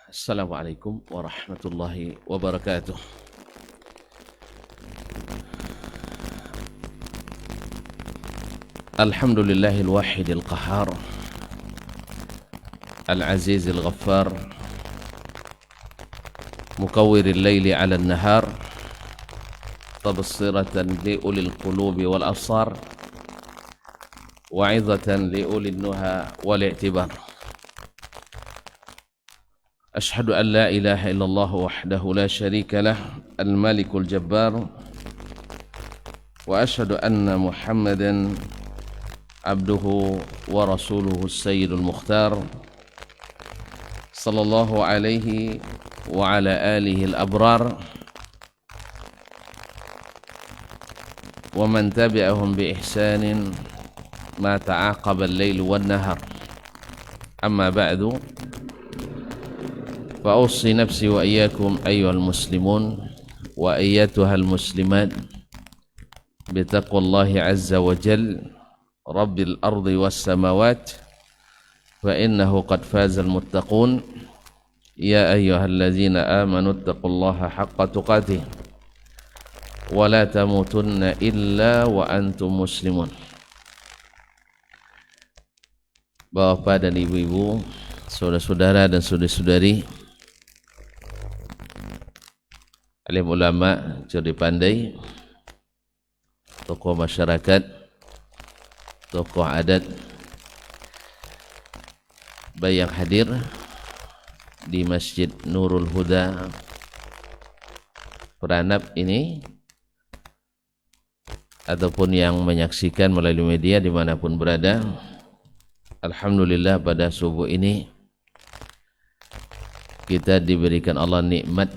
Assalamualaikum warahmatullahi wabarakatuh. Alhamdulillahil wahidil qahhar, al-azizil ghaffar, mukawwiril laili 'alan nahar, tabsiratan li ulil qulubi wal absar, wa'izatan li ulil nuha wal i'tibar. أشهد أن لا إله إلا الله وحده لا شريك له الملك الجبار وأشهد أن محمدا عبده ورسوله السيد المختار صلى الله عليه وعلى آله الأبرار ومن تبعهم بإحسان ما تعاقب الليل والنهار. أما بعد فأوصي نفسي وإياكم أيها المسلمون وأيتها المسلمات بتقوى الله عز وجل رب الأرض والسماوات فإنه قد فاز المتقون. يا أيها الذين آمنوا اتقوا الله حق تقاته ولا تموتن إلا وأنتم مسلمون. Bapak dan ibu-ibu, saudara-saudara dan saudari-saudari, alim ulama, cerdik pandai, tokoh masyarakat, tokoh adat, baik yang hadir di Masjid Nurul Huda Peranap ini ataupun yang menyaksikan melalui media dimanapun berada. Alhamdulillah pada subuh ini kita diberikan Allah nikmat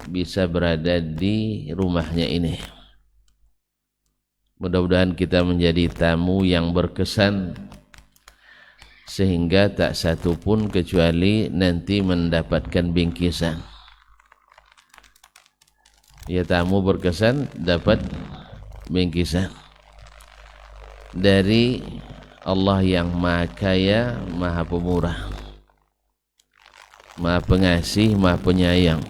bisa berada di rumahnya ini. Mudah-mudahan kita menjadi tamu yang berkesan sehingga tak satu pun kecuali nanti mendapatkan bingkisan. Ya, tamu berkesan dapat bingkisan dari Allah yang Maha Kaya, Maha Pemurah, Maha Pengasih, Maha Penyayang.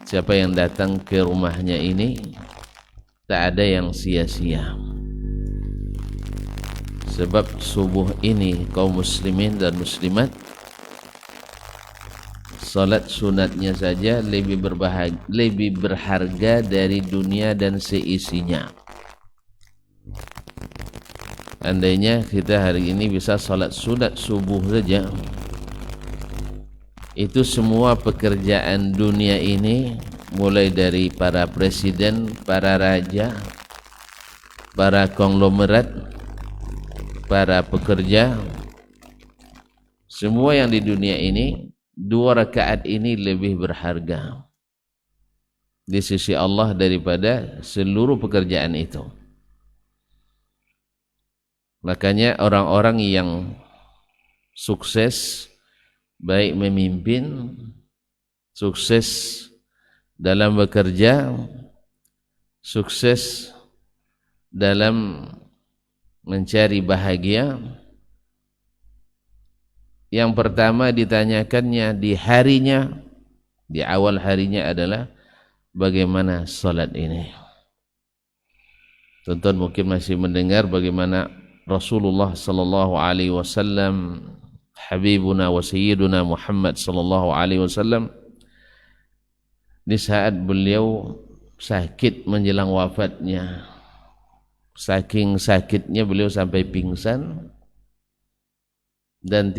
Siapa yang datang ke rumahnya ini tak ada yang sia-sia. Sebab subuh ini kaum muslimin dan muslimat salat sunatnya saja lebih berharga dari dunia dan seisinya. Andainya kita hari ini bisa salat sunat subuh saja, itu semua pekerjaan dunia ini, mulai dari para presiden, para raja, para konglomerat, para pekerja, semua yang di dunia ini, 2 rakaat ini lebih berharga di sisi Allah daripada seluruh pekerjaan itu. Makanya orang-orang yang sukses, baik memimpin, sukses dalam bekerja, sukses dalam mencari bahagia, yang pertama ditanyakannya di harinya, di awal harinya adalah bagaimana salat ini. Tonton mungkin masih mendengar bagaimana Rasulullah sallallahu alaihi wasallam, Habibuna wa Sayyiduna Muhammad sallallahu alaihi wasallam, di saat beliau sakit menjelang wafatnya, saking sakitnya beliau sampai pingsan, dan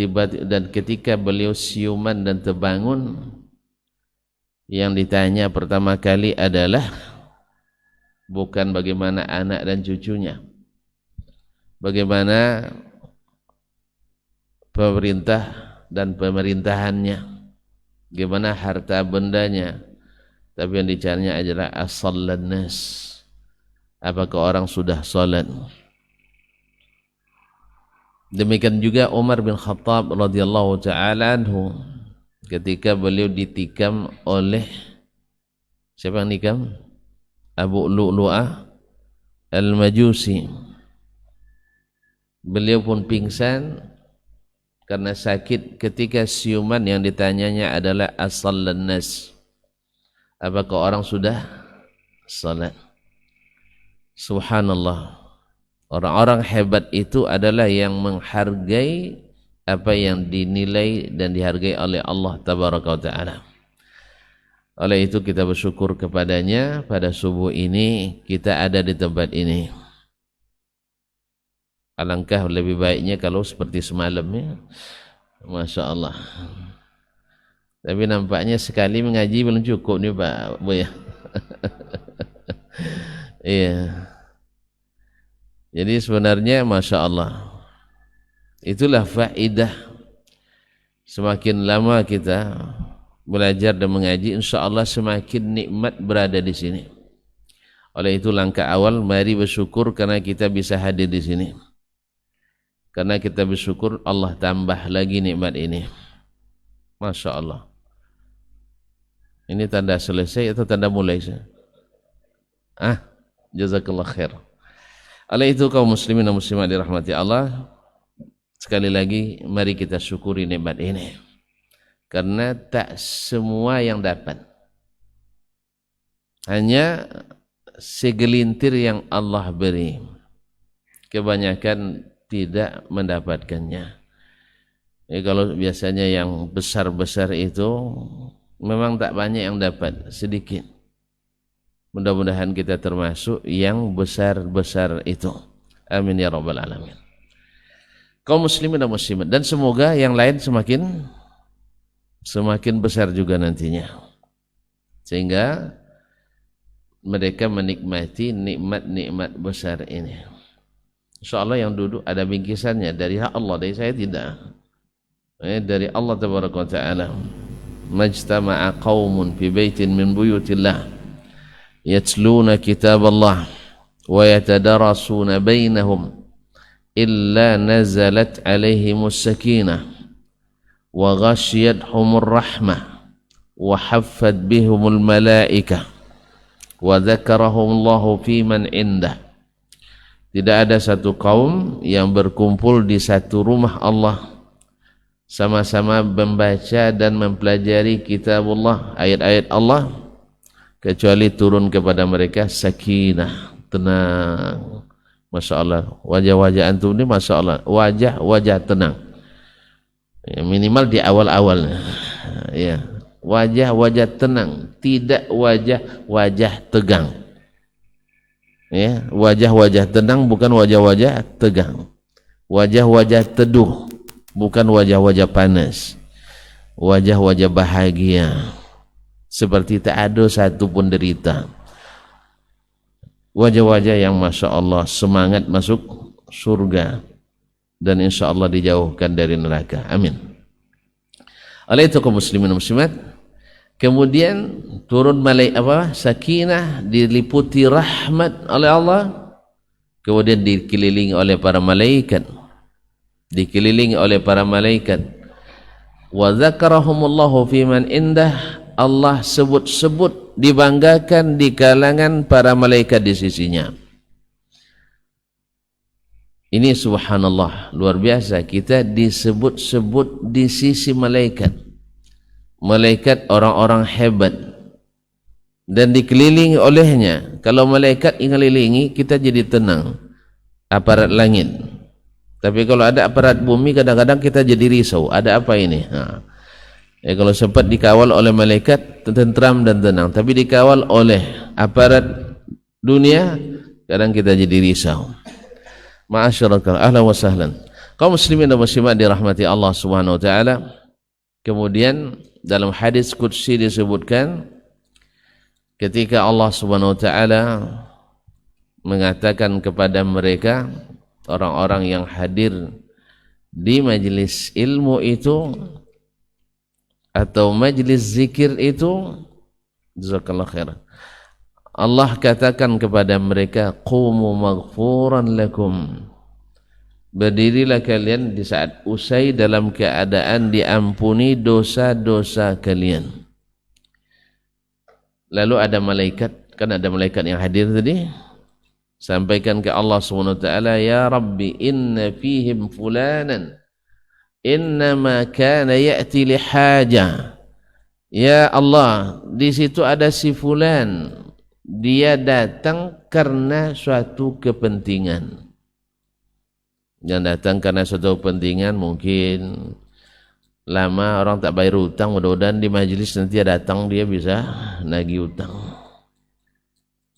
ketika beliau siuman dan terbangun, yang ditanya pertama kali adalah bukan bagaimana anak dan cucunya, bagaimana pemerintah dan pemerintahannya, bagaimana harta bendanya, tapi yang dicarinya adalah as-sallan nas, apakah orang sudah salat. Demikian juga Umar bin Khattab radhiyallahu ta'ala anhu, ketika beliau ditikam oleh siapa yang nikam? Abu Lu'lu'ah Al-Majusi. Beliau pun pingsan karena sakit. Ketika siuman yang ditanyanya adalah as-sallan nas, apakah orang sudah salat? Subhanallah, orang-orang hebat itu adalah yang menghargai apa yang dinilai dan dihargai oleh Allah tabaraka wa ta'ala. Oleh itu kita bersyukur kepadanya pada subuh ini kita ada di tempat ini. Alangkah lebih baiknya kalau seperti semalam ya. Masya Allah. Tapi nampaknya sekali mengaji belum cukup nih Pak Bu ya. Iya. Jadi sebenarnya Masya Allah, itulah faedah semakin lama kita belajar dan mengaji, insya Allah semakin nikmat berada di sini. Oleh itu langkah awal mari bersyukur karena kita bisa hadir di sini. Karena kita bersyukur Allah tambah lagi nikmat ini. Masya Allah. Ini tanda selesai atau tanda mulai? Jazakallah khair. Oleh itu kaum muslimin dan muslimat dirahmati Allah, sekali lagi mari kita syukuri nikmat ini. Karena tak semua yang dapat. Hanya segelintir yang Allah beri. Kebanyakan tidak mendapatkannya. Kalau biasanya yang besar-besar itu memang tak banyak yang dapat, sedikit. Mudah-mudahan kita termasuk yang besar-besar itu. Amin ya rabbal alamin. Kaum muslimin dan muslimat, dan semoga yang lain semakin besar juga nantinya. Sehingga mereka menikmati nikmat-nikmat besar ini. InsyaAllah yang duduk ada bingkisannya dari hak Allah, dari saya tidak. Dari Allah tabaraka wa ta'ala. Majtama'a qawmun fi baitin min buyutillah yatluna kitab Allah wa yatadarasuna bainahum illa nazalat alaihimus sakinah wa ghashiyathumur rahmah wa haffat bihumul malaikah wa dzakarahumullahu fi man indah. Tidak ada satu kaum yang berkumpul di satu rumah Allah sama-sama membaca dan mempelajari kitabullah, ayat-ayat Allah, kecuali turun kepada mereka sakinah, tenang. Masya Allah, wajah-wajah antum ini Masya Allah, wajah tenang ya, minimal di awal-awal ya, wajah tenang, tidak wajah tegang ya, wajah tenang bukan wajah tegang, wajah teduh bukan wajah panas, wajah bahagia seperti tak ada satu pun derita, wajah yang Masya Allah semangat masuk surga dan insya Allah dijauhkan dari neraka. Amin. Oleh itu kaum muslimin dan muslimat, kemudian turun sakinah, diliputi rahmat oleh Allah, kemudian dikelilingi oleh para malaikat, wa dzakarahumullahu fi man indah, Allah sebut-sebut, dibanggakan di kalangan para malaikat di sisinya. Ini subhanallah, luar biasa, kita disebut-sebut di sisi malaikat orang-orang hebat dan dikelilingi olehnya. Kalau malaikat mengelilingi kita jadi tenang, aparat langit. Tapi kalau ada aparat bumi kadang-kadang kita jadi risau, ada apa ini? Kalau sempat dikawal oleh malaikat tentram dan tenang, tapi dikawal oleh aparat dunia kadang kita jadi risau. Ma'asyiral ahlan wa sahlan. Kaum muslimin dan muslimat dirahmati Allah Subhanahu wa taala. Kemudian dalam hadis qudsi disebutkan ketika Allah Subhanahu wa taala mengatakan kepada mereka, orang-orang yang hadir di majelis ilmu itu atau majelis zikir itu, jazakallahu khairan, Allah katakan kepada mereka, qumu maghfuran lakum, berdirilah kalian di saat usai dalam keadaan diampuni dosa-dosa kalian. Lalu ada malaikat, kan ada malaikat yang hadir tadi, sampaikan ke Allah SWT, ya Rabbi inna fihim fulanan innama kana ya'ti li haja. Ya Allah, di situ ada si fulan, dia datang karena suatu kepentingan. Yang datang karena suatu kepentingan, mungkin lama orang tak bayar hutang, mudah-mudahan di majelis nanti datang dia bisa nagih hutang.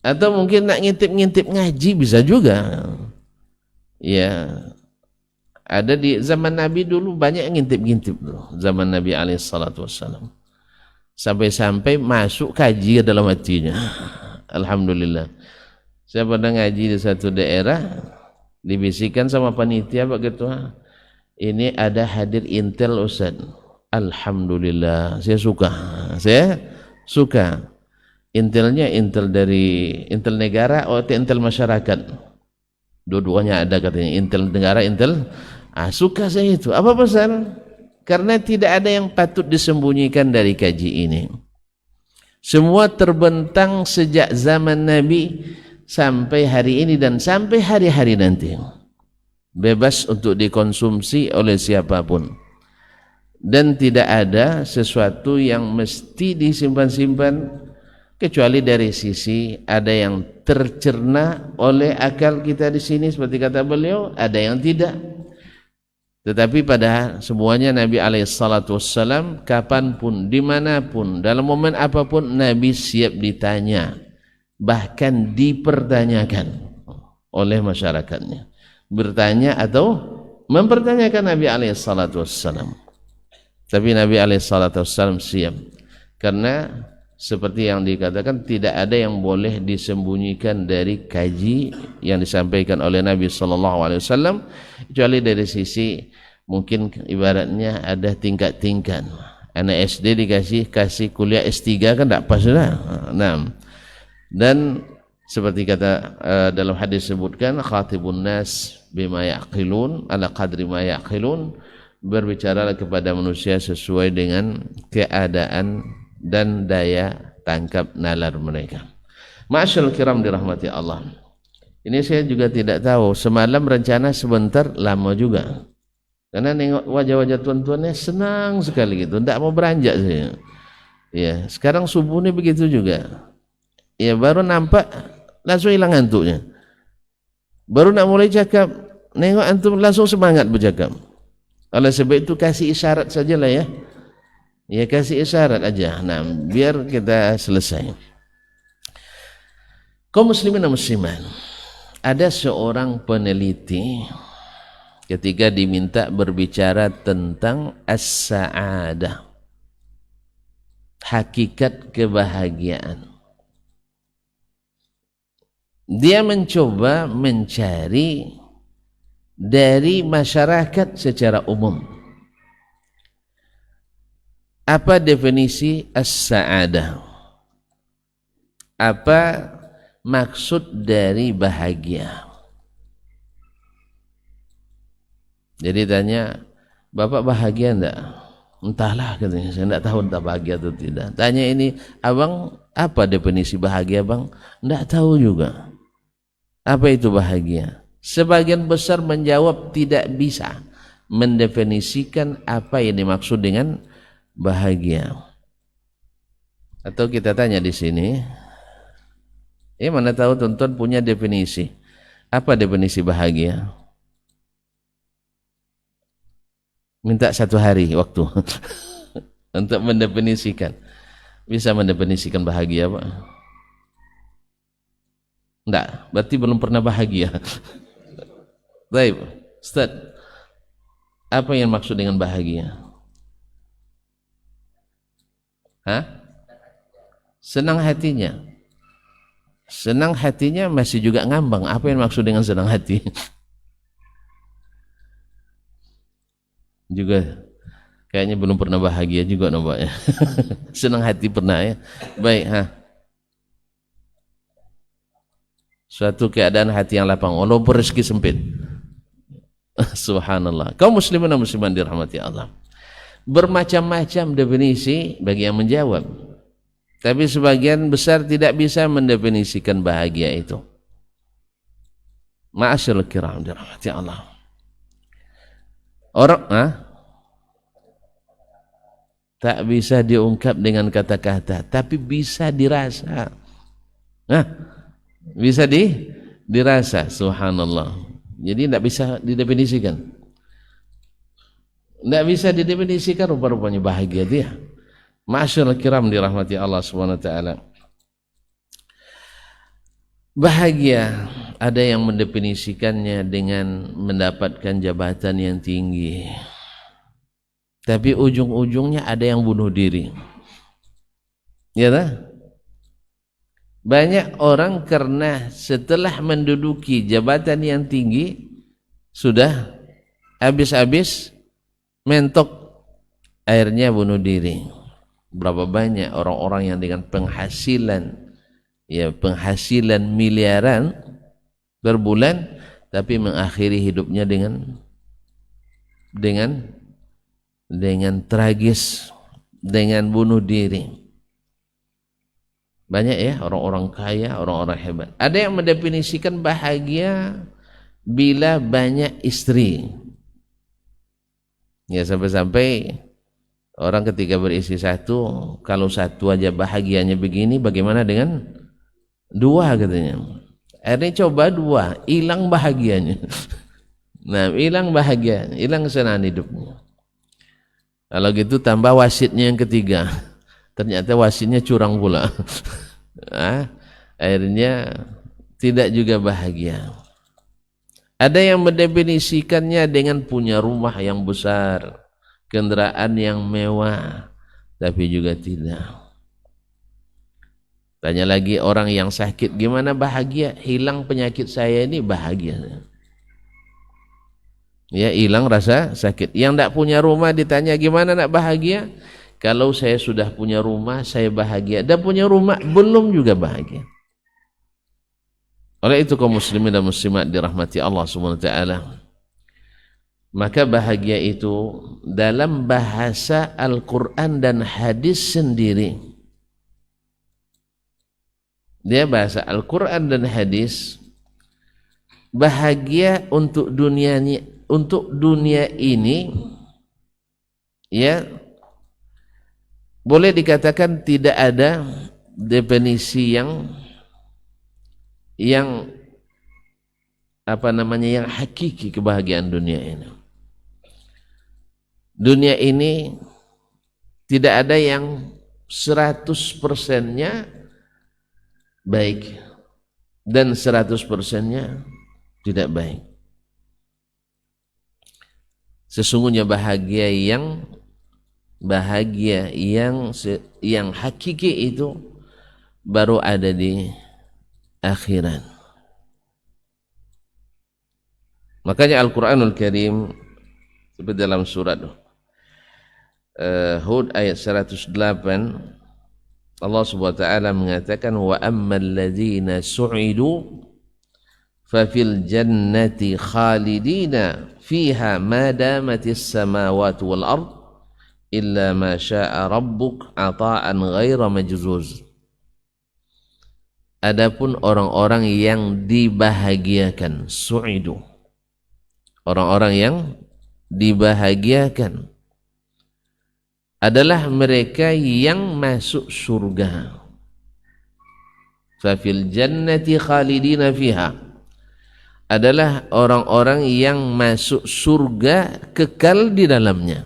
Atau mungkin nak ngintip-ngintip ngaji bisa juga. Ya, ada di zaman Nabi dulu banyak yang ngintip-ngintip dulu, zaman Nabi SAW. Sampai-sampai masuk kaji ke dalam hatinya. Alhamdulillah. Saya pernah ngaji di satu daerah, dibisikkan sama panitia Pak Ketua, ini ada hadir Intel Ustaz. Alhamdulillah, saya suka. Intelnya Intel dari Intel negara atau Intel masyarakat. Dua-duanya ada katanya, Intel negara, Intel. Suka saya itu. Apa pesan? Karena tidak ada yang patut disembunyikan dari kaji ini. Semua terbentang sejak zaman Nabi sampai hari ini dan sampai hari-hari nanti. Bebas untuk dikonsumsi oleh siapapun. Dan tidak ada sesuatu yang mesti disimpan-simpan, kecuali dari sisi ada yang tercerna oleh akal kita di sini seperti kata beliau, ada yang tidak. Tetapi pada semuanya Nabi SAW kapanpun, dimanapun, dalam momen apapun Nabi siap ditanya, bahkan dipertanyakan oleh masyarakatnya. Bertanya atau mempertanyakan Nabi SAW. Tapi Nabi SAW siap, karena seperti yang dikatakan tidak ada yang boleh disembunyikan dari kaji yang disampaikan oleh Nabi SAW, kecuali dari sisi mungkin ibaratnya ada tingkat-tingkat. Anak SD kasih kuliah S3 kan tak pas sudah. Nah, dan seperti kata dalam hadis sebutkan, khatibun nas bima yaqilun ala qadri ma yaqilun, berbicaralah kepada manusia sesuai dengan keadaan dan daya tangkap nalar mereka. Ma'asyarul kiram dirahmati Allah. Ini saya juga tidak tahu, semalam rencana sebentar, lama juga. Karena nengok wajah-wajah tuan-tuannya senang sekali gitu, tidak mau beranjak saya. Ya, sekarang subuh ini begitu juga. Ya, baru nampak langsung hilang ngantuknya. Baru nak mulai cakap, nengok antum langsung semangat bercakap. Oleh sebab itu kasih isyarat sajalah ya. Ya, kasih isyarat aja. Nah, biar kita selesai. Kaum muslimin dan muslimat, ada seorang peneliti ketika diminta berbicara tentang as-sa'adah, hakikat kebahagiaan. Dia mencoba mencari dari masyarakat secara umum. Apa definisi as-sa'adah? Apa maksud dari bahagia? Jadi tanya, Bapak bahagia enggak? Entahlah katanya, saya enggak tahu entah bahagia atau tidak. Tanya ini, Abang apa definisi bahagia Bang? Enggak tahu juga. Apa itu bahagia? Sebagian besar menjawab tidak bisa mendefinisikan apa yang dimaksud dengan bahagia. Atau kita tanya di sini, mana tahu tuan-tuan punya definisi. Apa definisi bahagia? Minta 1 hari waktu untuk mendefinisikan. Bisa mendefinisikan bahagia Pak? Enggak, berarti belum pernah bahagia. Baik, Ustaz, apa yang maksud dengan bahagia? Senang hatinya. Senang hatinya masih juga ngambang. Apa yang maksud dengan senang hati? Juga kayaknya belum pernah bahagia juga nampaknya. Senang hati pernah ya. Baik, suatu keadaan hati yang lapang walaupun rezeki sempit. Subhanallah. Kaum muslimin dan muslimat dirahmati Allah. Bermacam-macam definisi bagi yang menjawab, tapi sebagian besar tidak bisa mendefinisikan bahagia itu. Ma'asyarul kiram dirahmati Allah. Orang tak bisa diungkap dengan kata-kata, tapi bisa dirasa. Nah, bisa dirasa, subhanallah. Jadi tidak bisa didefinisikan. Tidak bisa didefinisikan rupa-rupanya bahagia dia. Ma'asyiral kiram dirahmati Allah Subhanahu wa taala. Bahagia ada yang mendefinisikannya dengan mendapatkan jabatan yang tinggi. Tapi ujung-ujungnya ada yang bunuh diri. Ya tak? Banyak orang karena setelah menduduki jabatan yang tinggi sudah habis-habis mentok, akhirnya bunuh diri. Berapa banyak orang-orang yang dengan penghasilan miliaran per bulan, tapi mengakhiri hidupnya dengan tragis, dengan bunuh diri. Banyak ya orang-orang kaya, orang-orang hebat. Ada yang mendefinisikan bahagia bila banyak istri. Ya, sampai-sampai orang ketika beristri satu, kalau satu aja bahagianya begini, bagaimana dengan dua katanya. Akhirnya coba dua, hilang bahagianya. Nah, hilang bahagia, hilang kesenangan hidupnya. Kalau gitu tambah wasitnya yang ketiga, ternyata wasitnya curang pula. Akhirnya tidak juga bahagia. Ada yang mendefinisikannya dengan punya rumah yang besar, kendaraan yang mewah, tapi juga tidak. Tanya lagi orang yang sakit, gimana bahagia? Hilang penyakit saya ini bahagia. Ya, hilang rasa sakit. Yang tidak punya rumah ditanya gimana nak bahagia? Kalau saya sudah punya rumah, saya bahagia. Dan punya rumah, belum juga bahagia. Oleh itu kaum muslimin dan muslimat dirahmati Allah Subhanahu wa taala. Maka bahagia itu dalam bahasa Al-Qur'an dan hadis sendiri. Dia bahasa Al-Qur'an dan hadis, bahagia untuk dunia ini ya, boleh dikatakan tidak ada definisi yang yang hakiki kebahagiaan dunia ini. Dunia ini tidak ada yang 100%-nya baik dan 100%-nya tidak baik. Sesungguhnya bahagia yang hakiki itu baru ada di akhirat. Makanya Al-Quranul Karim seperti dalam surat Hud ayat 108, Allah Subhanahu wa taala mengatakan, wa ammal ladzina su'idu fa fil jannati khalidina fiha ma damatis samawati wal ard illa ma syaa rabbuk ata'an ghaira majzuz. Adapun orang-orang yang dibahagiakan, su'idu, orang-orang yang dibahagiakan adalah mereka yang masuk surga. Fa fil jannati khalidina fiha, adalah orang-orang yang masuk surga kekal di dalamnya,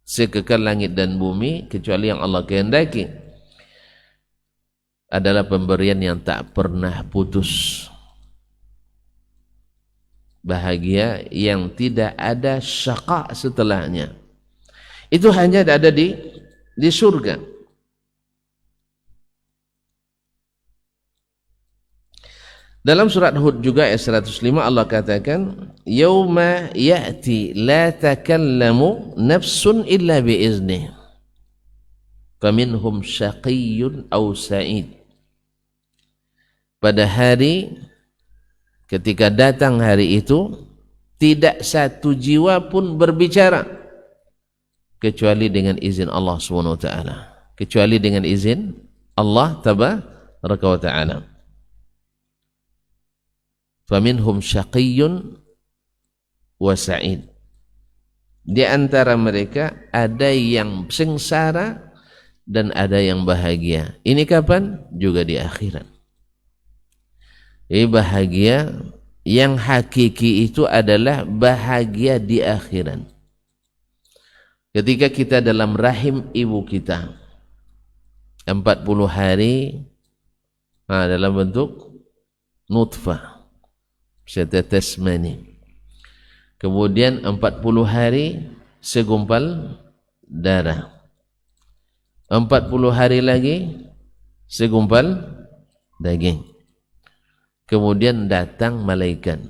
sekekal langit dan bumi, kecuali yang Allah kehendaki. Adalah pemberian yang tak pernah putus, bahagia yang tidak ada syaqa setelahnya. Itu hanya ada di surga. Dalam surat Hud juga ayat 105 Allah katakan, yauma ya'ti la takallamu nafsun illa biiznih faminhum syaqiyyun aw sa'id. Pada hari ketika datang hari itu, tidak satu jiwa pun berbicara kecuali dengan izin Allah Subhanahu wa taala, kecuali dengan izin Allah tabaraka wa taala. Faminhum syaqiyyun wa sa'id. Di antara mereka ada yang sengsara dan ada yang bahagia. Ini kapan? Juga di akhirat. Jadi bahagia yang hakiki itu adalah bahagia di akhirat. Ketika kita dalam rahim ibu kita 40 hari dalam bentuk nutfah, setetes mani. Kemudian 40 hari segumpal darah. 40 hari lagi segumpal daging. Kemudian datang malaikat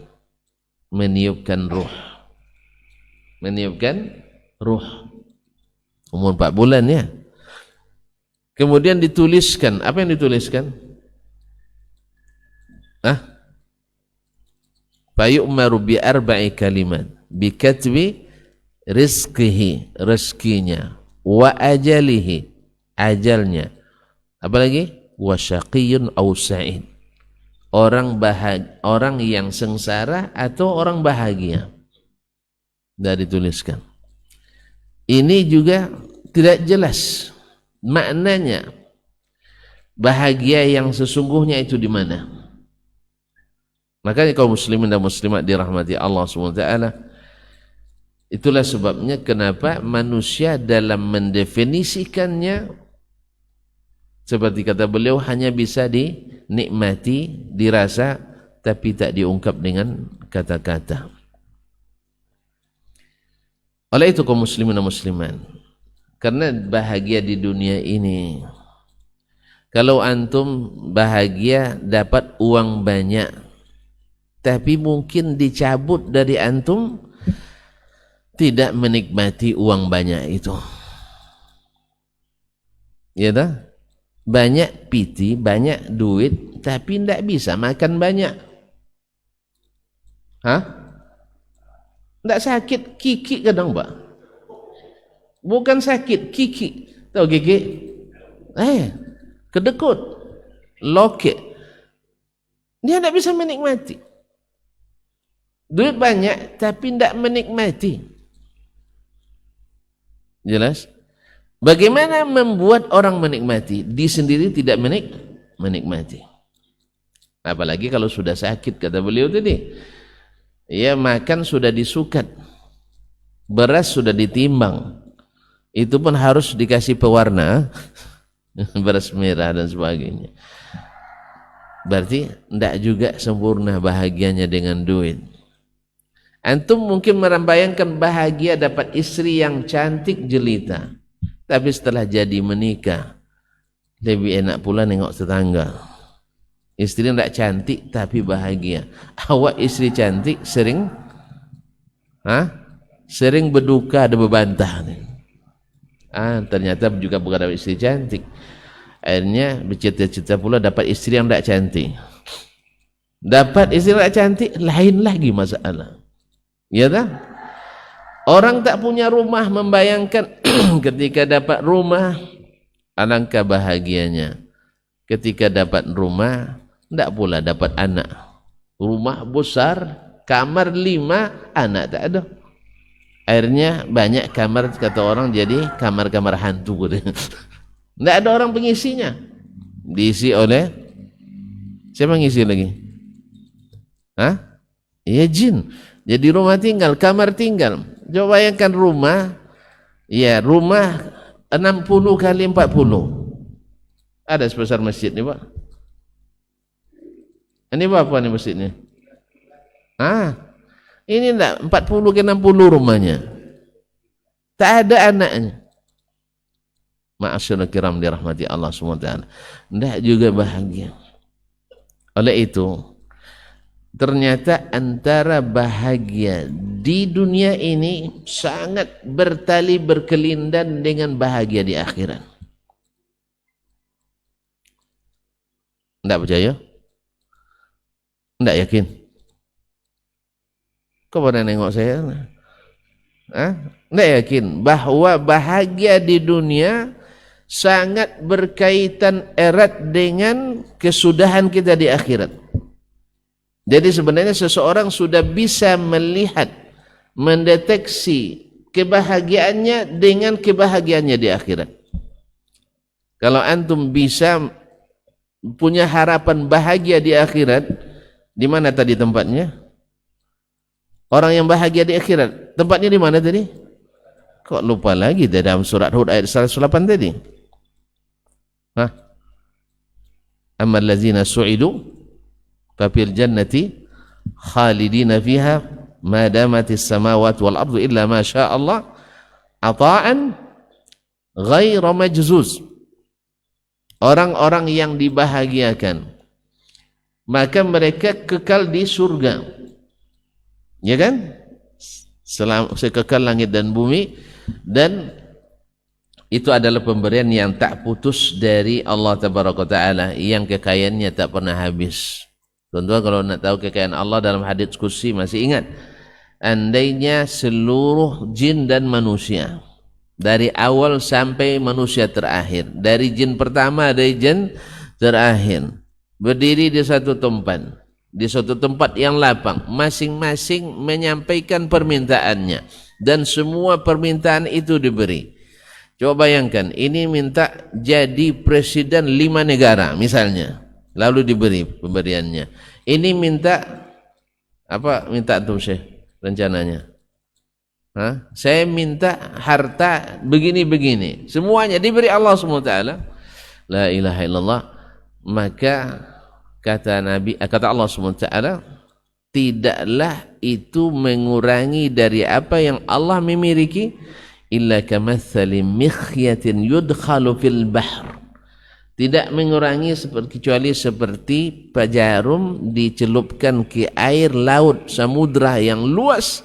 meniupkan ruh. Meniupkan ruh. Umur 4 bulan ya. Kemudian dituliskan. Apa yang dituliskan? Fayu'maru bi arba'i kalimat bi katbi rizqihi, rezekinya, wa ajalihi, ajalnya, apalagi wa syaqiyyun aw sa'id, orang yang sengsara atau orang bahagia. Sudah dituliskan. Ini juga tidak jelas maknanya. Bahagia yang sesungguhnya itu di mana? Makanya kaum muslimin dan muslimat dirahmati Allah SWT, itulah sebabnya kenapa manusia dalam mendefinisikannya, seperti kata beliau, hanya bisa dinikmati, dirasa, tapi tak diungkap dengan kata-kata. Oleh itu kaum muslimin dan muslimat, karena bahagia di dunia ini, kalau antum bahagia dapat uang banyak, tapi mungkin dicabut dari antum, tidak menikmati uang banyak itu. Ya dah? Banyak piti, banyak duit, tapi tidak bisa makan banyak. Tidak sakit kiki kadang, Pak. Bukan sakit, kiki. Tahu kiki? Kedekut, loket. Dia tidak bisa menikmati. Duit banyak tapi tidak menikmati. Jelas? Bagaimana membuat orang menikmati? Dia sendiri tidak menikmati. Apalagi kalau sudah sakit, kata beliau tadi. Ya, makan sudah disukat, beras sudah ditimbang, itu pun harus dikasih pewarna, beras merah dan sebagainya. Berarti tidak juga sempurna bahagianya dengan duit. Antum mungkin membayangkan bahagia dapat istri yang cantik jelita, tapi setelah jadi menikah lebih enak pula nengok tetangga. Istri tidak cantik tapi bahagia. Awak istri cantik sering berduka, ada bebantah. Ternyata juga bukan dapat istri cantik. Akhirnya bercita-cita pula dapat istri yang tidak cantik. Dapat istri yang tidak cantik, lain lagi masalah. Ya tak? Orang tak punya rumah membayangkan ketika dapat rumah, alangkah bahagianya. Ketika dapat rumah, tidak pula dapat anak. Rumah besar, kamar 5, anak tak ada. Akhirnya banyak kamar, kata orang, jadi kamar-kamar hantu. Tidak ada orang pengisinya. Diisi oleh siapa ngisi lagi? Ya jin. Jadi rumah tinggal, kamar tinggal. Coba bayangkan rumah, ya rumah 60 kali 40. Ada sebesar masjid ni, Pak. Ini berapa nih masjidnya? Ini enggak 40 ke 60 rumahnya. Tak ada anaknya. Ma'asyiral kiram dirahmati Allah SWT. Enggak juga bahagia. Oleh itu, ternyata antara bahagia di dunia ini sangat bertali berkelindan dengan bahagia di akhirat. Tidak percaya? Tidak yakin? Kau pernah nengok saya? Tidak yakin bahwa bahagia di dunia sangat berkaitan erat dengan kesudahan kita di akhirat. Jadi sebenarnya seseorang sudah bisa melihat, mendeteksi kebahagiaannya dengan kebahagiaannya di akhirat. Kalau antum bisa punya harapan bahagia di akhirat, di mana tadi tempatnya? Orang yang bahagia di akhirat, tempatnya di mana tadi? Kok lupa lagi dalam surat Hud ayat 108 tadi? Hah? Ammal ladzina su'idu fa fil jannati khalidina fiha ma damatis samawati wal ardu illa ma syaa Allah ata'an ghaira majzuz. Orang-orang yang dibahagiakan maka mereka kekal di surga, ya kan? Sekekal langit dan bumi, dan itu adalah pemberian yang tak putus dari Allah Tabaraka Ta'ala, yang kekayaannya tak pernah habis. Tuan-tuan kalau nak tahu kekayaan Allah dalam hadits kursi masih ingat? Andainya seluruh jin dan manusia dari awal sampai manusia terakhir, dari jin pertama dari jin terakhir, berdiri di satu tempat, di suatu tempat yang lapang, masing-masing menyampaikan permintaannya, dan semua permintaan itu diberi. Coba bayangkan, ini minta jadi presiden 5 negara misalnya, lalu diberi pemberiannya. Ini minta apa? Minta tuh Syekh rencananya. Hah? Saya minta harta begini-begini, semuanya diberi Allah SWT. La ilaha illallah. Maka kata Nabi, kata Allah SWT, tidaklah itu mengurangi dari apa yang Allah memiliki, illa kamathali mikhyatin yudkhalu fil bahr. Tidak mengurangi kecuali seperti jarum dicelupkan ke air laut samudra yang luas.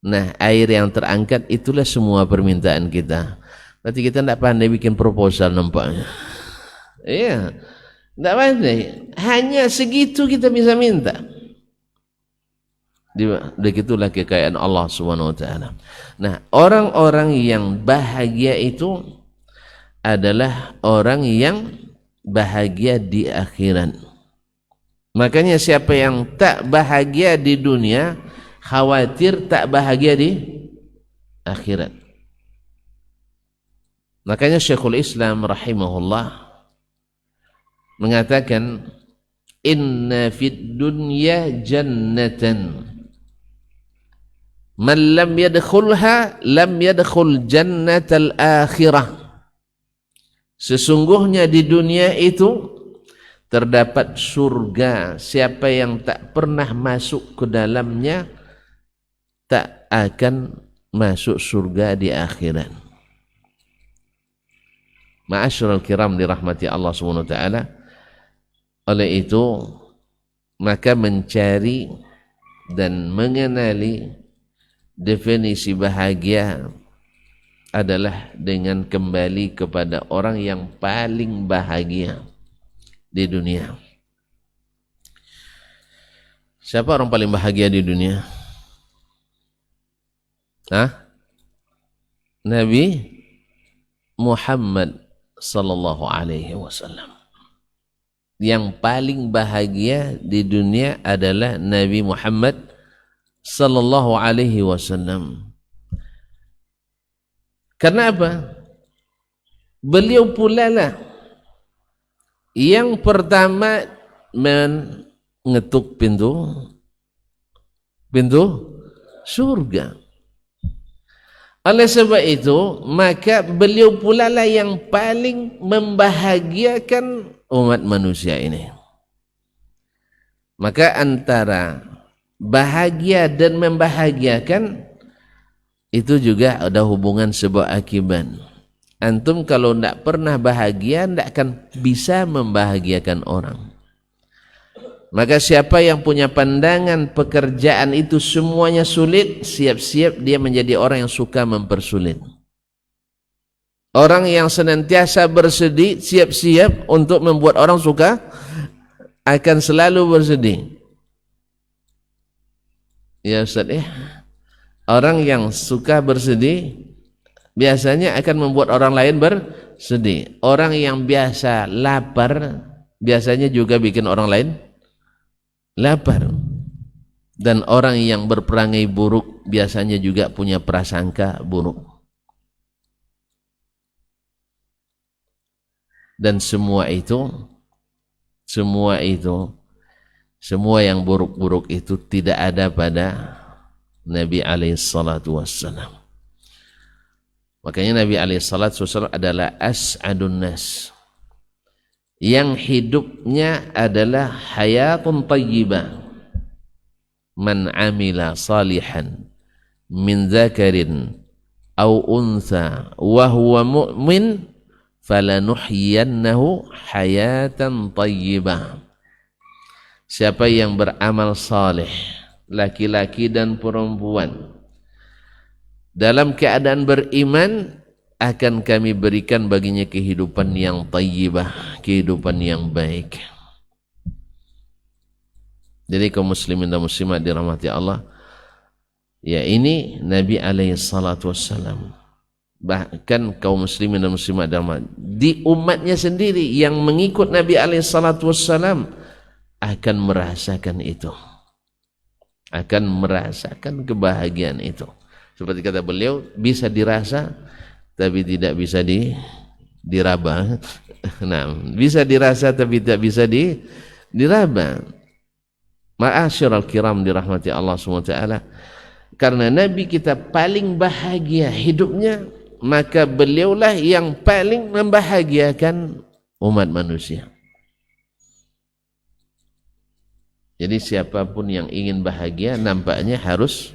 Nah, air yang terangkat itulah semua permintaan kita. Berarti kita tidak pandai bikin proposal nampaknya. Iya, tidak pandai. Hanya segitu kita bisa minta. Begitulah kekayaan Allah SWT. Nah, orang-orang yang bahagia itu adalah orang yang bahagia di akhirat. Makanya siapa yang tak bahagia di dunia, khawatir tak bahagia di akhirat. Makanya Syekhul Islam rahimahullah mengatakan, inna fid dunya jannatan man lam yadkhulha lam yadkhul jannatal akhirah. Sesungguhnya di dunia itu terdapat surga, siapa yang tak pernah masuk ke dalamnya tak akan masuk surga di akhirat. Ma'asyiral kiram dirahmati Allah SWT. Oleh itu maka mencari dan mengenali definisi bahagia adalah dengan kembali kepada orang yang paling bahagia di dunia. Siapa orang paling bahagia di dunia? Nabi Muhammad sallallahu alaihi wasallam. Yang paling bahagia di dunia adalah Nabi Muhammad sallallahu alaihi wasallam. Karena apa? Beliau pula lah yang pertama mengetuk pintu surga. Oleh sebab itu, maka beliau pula lah yang paling membahagiakan umat manusia ini. Maka antara bahagia dan membahagiakan itu juga ada hubungan sebab akibat. Antum kalau tidak pernah bahagia, tidak akan bisa membahagiakan orang. Maka siapa yang punya pandangan pekerjaan itu semuanya sulit, siap-siap dia menjadi orang yang suka mempersulit. Orang yang senantiasa bersedih, siap-siap untuk membuat orang suka, akan selalu bersedih. Ya Ustaz, orang yang suka bersedih biasanya akan membuat orang lain bersedih. Orang yang biasa lapar biasanya juga bikin orang lain lapar. Dan orang yang berperangai buruk biasanya juga punya prasangka buruk. Dan semua yang buruk-buruk itu tidak ada pada Nabi alaihi salatu wassalam. Makanya Nabi alaihi salatu wassalam adalah as'adun nas, yang hidupnya adalah hayatun tayyibah. Man amila salihan min dzakarin aw untha wa huwa mu'min falanuhyiyannahu hayatan tayyibah. Siapa yang beramal saleh, laki-laki dan perempuan, dalam keadaan beriman, akan kami berikan baginya kehidupan yang tayyibah, kehidupan yang baik. Jadi kaum muslimin dan muslimat dirahmati Allah, ya ini Nabi alaihi salatu wassalam. Bahkan kaum muslimin dan muslimat di umatnya sendiri yang mengikut Nabi alaihi salatu wassalam akan merasakan itu, akan merasakan kebahagiaan itu. Seperti kata beliau, bisa dirasa tapi tidak bisa diraba. Nah, bisa dirasa tapi tidak bisa diraba. Ma'asyiral kiram dirahmati Allah SWT, karena Nabi kita paling bahagia hidupnya, maka beliaulah yang paling membahagiakan umat manusia. Jadi siapapun yang ingin bahagia nampaknya harus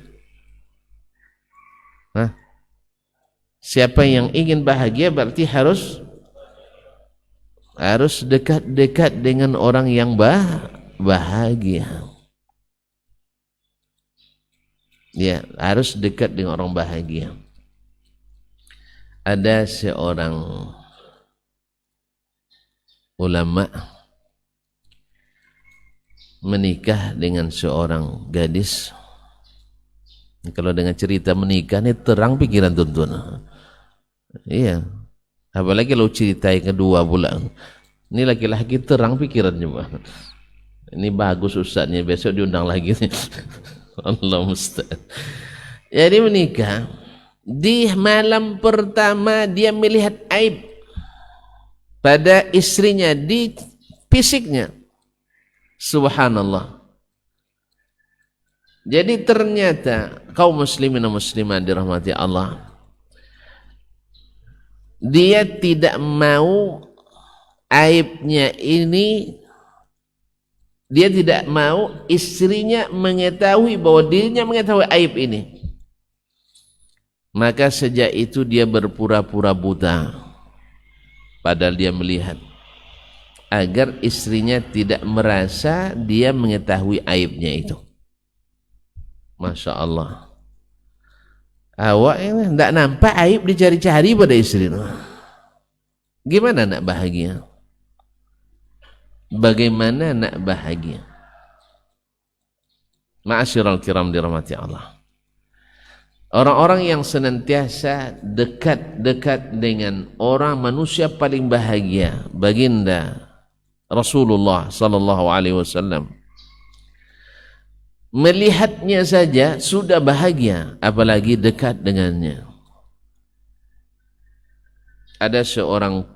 siapa yang ingin bahagia berarti harus dekat-dekat dengan orang yang bahagia. Ya, harus dekat dengan orang bahagia. Ada seorang ulama menikah dengan seorang gadis. Kalau dengan cerita menikah ini terang pikiran tuntun. Iya. Apalagi kalau cerita yang kedua pula. Ini laki-laki terang pikirannya, Pak. Ini bagus ustaznya, besok diundang lagi. Allah musta'an. Jadi menikah, di malam pertama dia melihat aib pada istrinya di fisiknya. Subhanallah. Jadi ternyata kaum muslimin dan muslimat dirahmati Allah, dia tidak mau aibnya ini, dia tidak mau istrinya mengetahui bahwa dirinya mengetahui aib ini. Maka sejak itu dia berpura-pura buta, padahal dia melihat, agar istrinya tidak merasa dia mengetahui aibnya itu. Masya Allah. Awak ini tidak nampak aib dicari-cari pada istri. Gimana nak bahagia? Bagaimana nak bahagia? Ma'asyiral kiram dirahmati Allah. Orang-orang yang senantiasa dekat-dekat dengan orang manusia paling bahagia, baginda Rasulullah sallallahu alaihi wasallam, melihatnya saja sudah bahagia, apalagi dekat dengannya. Ada seorang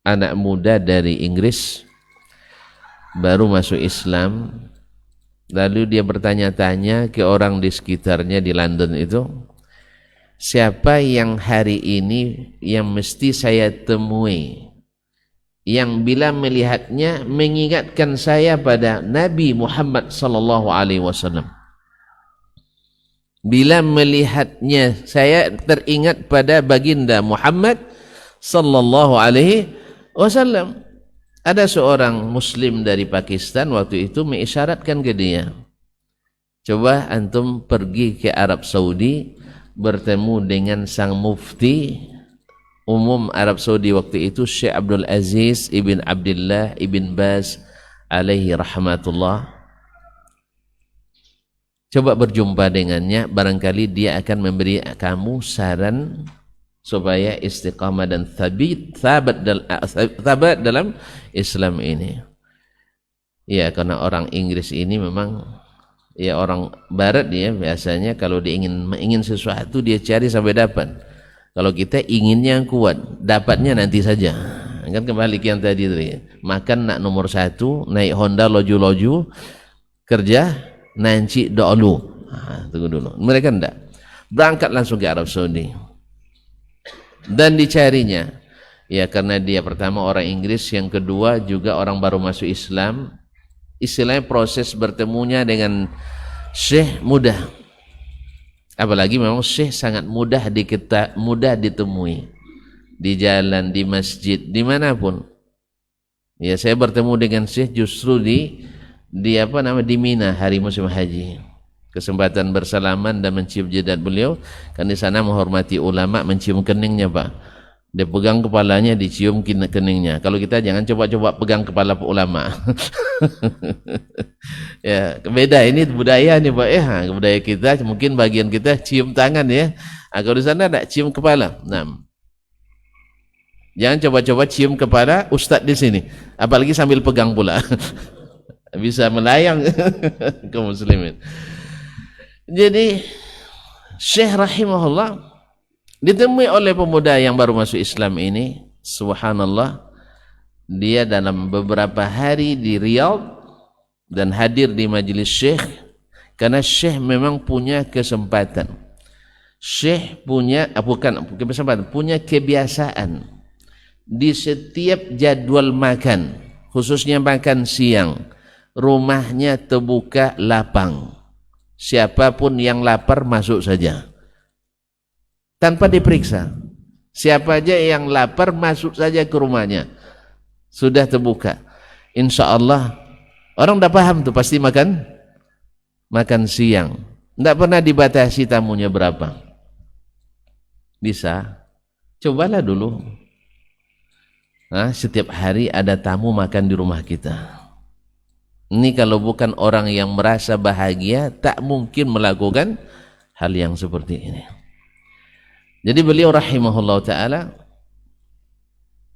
anak muda dari Inggris baru masuk Islam, lalu dia bertanya-tanya ke orang di sekitarnya di London itu, siapa yang hari ini yang mesti saya temui, yang bila melihatnya mengingatkan saya pada Nabi Muhammad sallallahu alaihi wasallam. Bila melihatnya saya teringat pada baginda Muhammad sallallahu alaihi wasallam. Ada seorang muslim dari Pakistan waktu itu mengisyaratkan ke dia, coba antum pergi ke Arab Saudi, bertemu dengan sang mufti umum Arab Saudi waktu itu, Syekh Abdul Aziz ibn Abdullah ibn Baz alaihi rahmatullah. Coba berjumpa dengannya, barangkali dia akan memberi kamu saran supaya istiqamah dan thabat dalam Islam ini. Ya, karena orang Inggris ini memang Ya orang barat dia biasanya kalau dia ingin sesuatu dia cari sampai dapat. Kalau kita inginnya yang kuat, dapatnya nanti saja. Kan kembali ke yang tadi itu ya. Makan nak nomor 1, naik Honda loju-loju, kerja nanci dulu. Tunggu dulu. Mereka enggak. Berangkat langsung ke Arab Saudi. Dan dicarinya ya karena dia pertama orang Inggris, yang kedua juga orang baru masuk Islam. Istilahnya proses bertemunya dengan syekh mudah, apalagi memang syekh sangat mudah ditemui di jalan, di masjid, dimanapun. Ya saya bertemu dengan syekh justru di di Mina hari musim haji, kesempatan bersalaman dan mencium jidat beliau, kan di sana menghormati ulama, mencium keningnya Pak. Dia pegang kepalanya, dicium keningnya. Kalau kita jangan coba-coba pegang kepala ulama. Ya, beda ini budaya nih Pak. Budaya kita mungkin bagian kita cium tangan ya. Kalau di sana ada cium kepala. Nah, jangan coba-coba cium kepala ustadz di sini. Apalagi sambil pegang pula. Bisa melayang kaum muslimin. Jadi Syekh rahimahullah ditemui oleh pemuda yang baru masuk Islam ini. Subhanallah, dia dalam beberapa hari di Riyadh dan hadir di majelis Syekh karena Syekh memang punya kesempatan. Syekh punya punya kebiasaan di setiap jadwal makan, khususnya makan siang, rumahnya terbuka lapang. Siapapun yang lapar masuk saja tanpa diperiksa. Siapa aja yang lapar masuk saja ke rumahnya, sudah terbuka. Insya Allah orang udah paham tuh pasti makan siang, tidak pernah dibatasi tamunya berapa. Bisa, cobalah dulu. Setiap hari ada tamu makan di rumah kita. Ini kalau bukan orang yang merasa bahagia, tak mungkin melakukan hal yang seperti ini. Jadi beliau rahimahullah ta'ala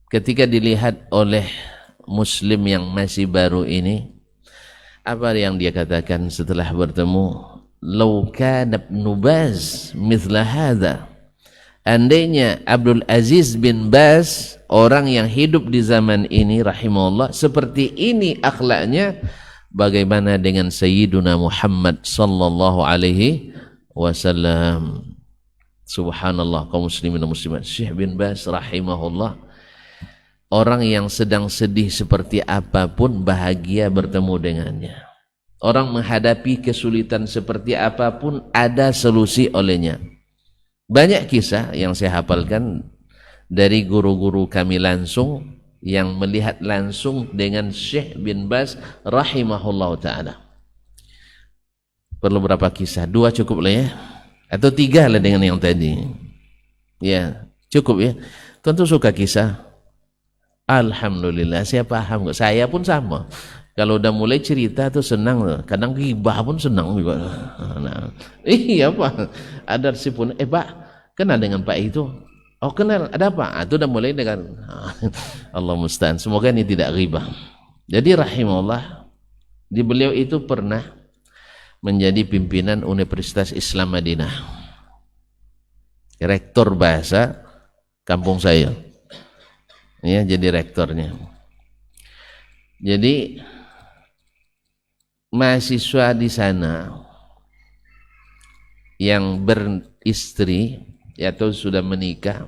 ketika dilihat oleh muslim yang masih baru ini, apa yang dia katakan setelah bertemu? Lau kana Ibnu Baz mithla hadha, andainya Abdul Aziz bin Baz, orang yang hidup di zaman ini rahimahullah, seperti ini akhlaknya, bagaimana dengan Sayyiduna Muhammad sallallahu alaihi wasallam. Subhanallah, kaum muslimin dan muslimat. Syekh bin Baz rahimahullah, orang yang sedang sedih seperti apapun bahagia bertemu dengannya. Orang menghadapi kesulitan seperti apapun ada solusi olehnya. Banyak kisah yang saya hafalkan dari guru-guru kami langsung yang melihat langsung dengan Syekh bin Baz rahimahullah ta'ala. Perlu berapa kisah? 2 cukup lah ya, atau 3 lah dengan yang tadi. Ya, cukup ya. Tentu suka kisah. Alhamdulillah, saya paham kok. Saya pun sama. Kalau udah mulai cerita tuh senang. Kadang ghibah pun senang juga. Nah, iya Pak. Ada si pun, Pak, kenal dengan Pak itu? Oh kenal, ada apa? Itu udah mulai dengan Allah musta'an. Semoga ini tidak ghibah. Jadi rahimahullah, di beliau itu pernah menjadi pimpinan Universitas Islam Madinah, rektor bahasa kampung saya ya, jadi rektornya. Jadi mahasiswa di sana yang beristri atau sudah menikah,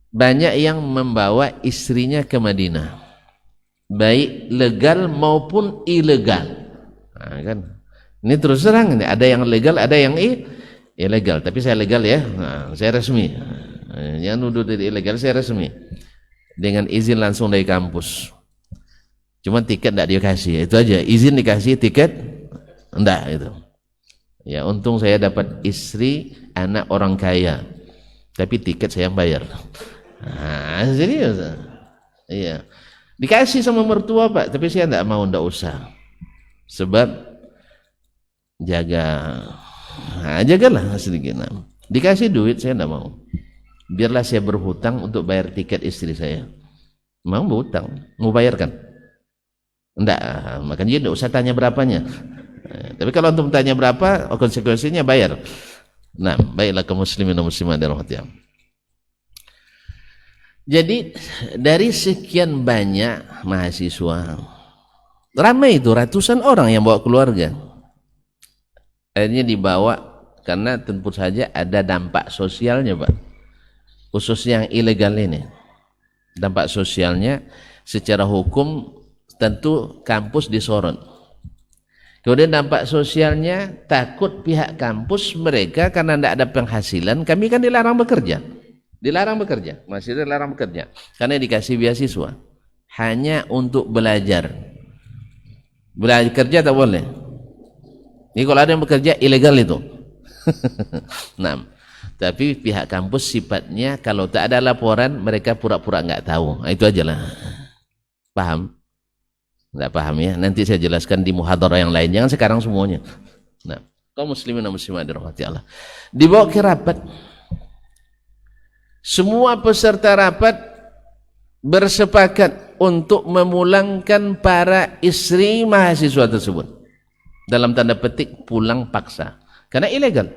banyak yang membawa istrinya ke Madinah, baik legal maupun ilegal. Kan ini terus terang, ada yang legal, ada yang ilegal. Tapi saya legal ya, saya resmi. Yang nuduh dari ilegal saya resmi, dengan izin langsung dari kampus. Cuma tiket tidak dikasih, itu aja. Izin dikasih, tiket enggak itu. Ya untung saya dapat istri anak orang kaya, tapi tiket saya yang bayar. Serius. Iya. Dikasih sama mertua Pak, tapi saya tidak mau, tidak usah. Sebab jagalah sedikit. Dikasih duit saya tidak mau. Biarlah saya berhutang untuk bayar tiket istri saya. Mau berhutang, mau bayarkan? Enggak, makanya tidak usah tanya berapanya. Tapi kalau antum tanya berapa, konsekuensinya bayar. Nah, baiklah kaum muslimin dan muslimat dirahmati Allah. Jadi dari sekian banyak mahasiswa, ramai itu ratusan orang yang bawa keluarga. Akhirnya dibawa karena tentu saja ada dampak sosialnya, Pak. Khususnya yang ilegal ini. Dampak sosialnya secara hukum tentu kampus disorot. Kemudian dampak sosialnya takut pihak kampus mereka karena tidak ada penghasilan, kami kan dilarang bekerja. Dilarang bekerja, masih dilarang bekerja karena dikasih beasiswa hanya untuk belajar. Belajar kerja tak boleh. Ini kalau ada yang bekerja ilegal itu. Nah, tapi pihak kampus sifatnya kalau tak ada laporan mereka pura-pura nggak tahu. Nah, itu aja lah. Paham? Nggak paham ya? Nanti saya jelaskan di muhadarah yang lain. Jangan sekarang semuanya. Nah, kaum muslimin dan muslimat dirahmati Allah. Dibawa ke rapat. Semua peserta rapat bersepakat untuk memulangkan para istri mahasiswa tersebut. Dalam tanda petik pulang paksa. Karena ilegal.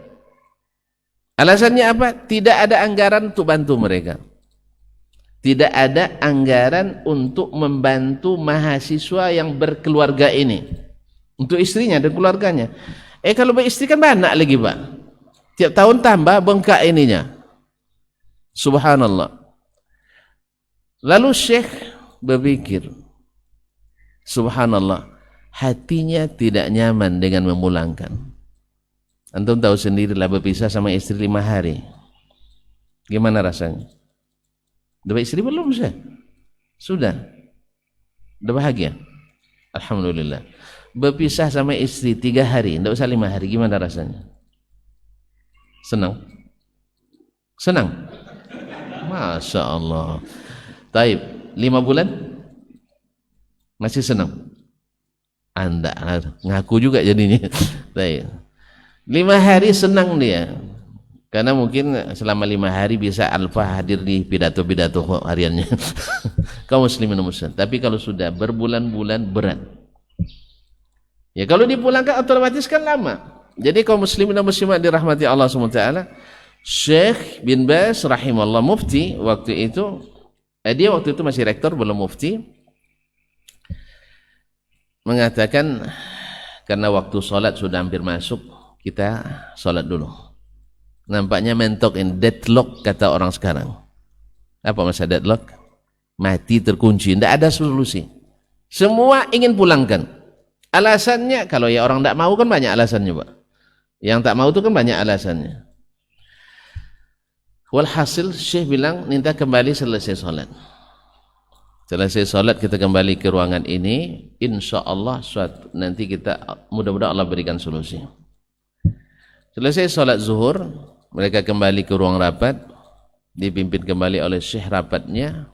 Alasannya apa? Tidak ada anggaran untuk bantu mereka. Tidak ada anggaran untuk membantu mahasiswa yang berkeluarga ini. Untuk istrinya dan keluarganya. Kalau beristri kan banyak lagi, Pak. Tiap tahun tambah bengkak ininya. Subhanallah. Lalu Syekh berpikir, subhanallah, hatinya tidak nyaman dengan memulangkan. Antum tahu sendirilah berpisah sama istri 5 hari. Gimana rasanya? Udah istri belum sih? Sudah. Udah bahagia? Alhamdulillah. Berpisah sama istri 3 hari, tidak usah 5 hari. Gimana rasanya? Senang? Senang? Masya Allah. Taib, 5 bulan? Masih senang? Anda ngaku juga jadinya. Taib. 5 hari senang dia. Karena mungkin selama 5 hari bisa alfa hadir di pidato-pidato hariannya. Kaum muslimin dan muslimat. Tapi kalau sudah berbulan-bulan berat. Ya kalau dipulangkan otomatis kan lama. Jadi kaum muslimin dan muslimat dirahmati Allah SWT, Syekh bin Baz rahimahullah mufti waktu itu, dia waktu itu masih rektor belum mufti, mengatakan karena waktu sholat sudah hampir masuk, kita sholat dulu. Nampaknya mentok in deadlock kata orang sekarang. Apa masa deadlock? Mati terkunci, tidak ada solusi. Semua ingin pulangkan. Alasannya kalau ya orang tidak mau kan banyak alasannya, Pak. Yang tak mau itu kan banyak alasannya. Walhasil Syekh bilang minta kembali selesai sholat. Selesai sholat kita kembali ke ruangan ini, insya Allah nanti kita mudah-mudahan Allah berikan solusi. Selesai sholat zuhur, mereka kembali ke ruang rapat, dipimpin kembali oleh Syekh rapatnya.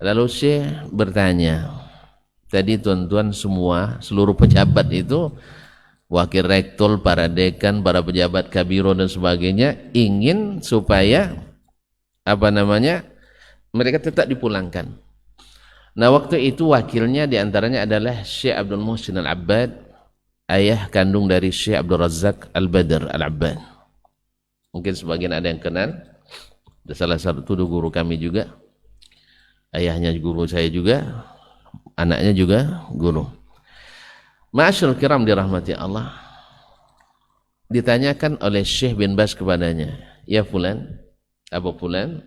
Lalu Syekh bertanya, tadi tuan-tuan semua, seluruh pejabat itu, wakil rektor, para dekan, para pejabat kabiro dan sebagainya, ingin supaya mereka tetap dipulangkan. Nah waktu itu wakilnya diantaranya adalah Syekh Abdul Muhsin Al-Abbad, ayah kandung dari Syekh Abdul Razak Al-Badr Al-Abbad. Mungkin sebagian ada yang kenal. Salah satu guru kami juga, ayahnya guru saya juga, anaknya juga guru. Ma'asyarul kiram dirahmati Allah, ditanyakan oleh Syekh bin Baz kepadanya, ya fulan, Abu Fulan,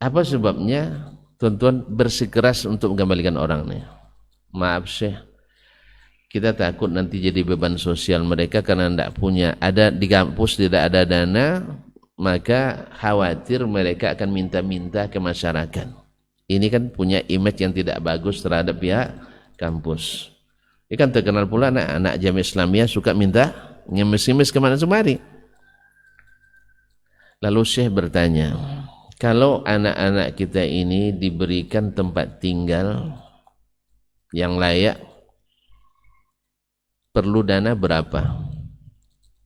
apa sebabnya tuan-tuan bersikeras untuk mengembalikan orang ini? Maaf Syekh, kita takut nanti jadi beban sosial mereka karena tidak punya, ada di kampus tidak ada dana, maka khawatir mereka akan minta-minta ke masyarakat. Ini kan punya image yang tidak bagus terhadap pihak kampus. Ini kan terkenal pula anak-anak Jamiah Islamiyah suka minta ngemis-ngemis kemana semari. Lalu Syekh bertanya, kalau anak-anak kita ini diberikan tempat tinggal yang layak, perlu dana berapa?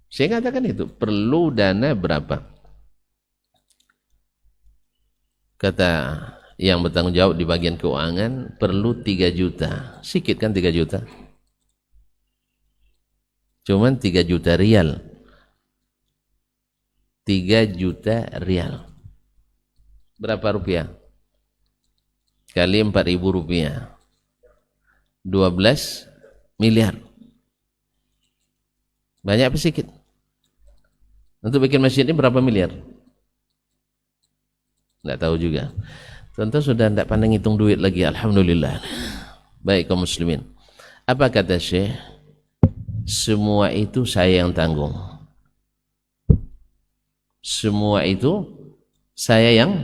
Saya katakan itu, perlu dana berapa? Kata yang bertanggung jawab di bagian keuangan, perlu 3 juta. Sikit kan 3 juta? Cuman 3 juta rial. 3 juta rial. Berapa rupiah? Kali 4.000 rupiah. 12 miliar. Banyak apa sedikit? Untuk bikin masjid ini berapa miliar? Tidak tahu juga. Tentu sudah tidak pandang hitung duit lagi. Alhamdulillah. Baik kaum muslimin. Apa kata Syekh? Semua itu saya yang tanggung. Semua itu saya yang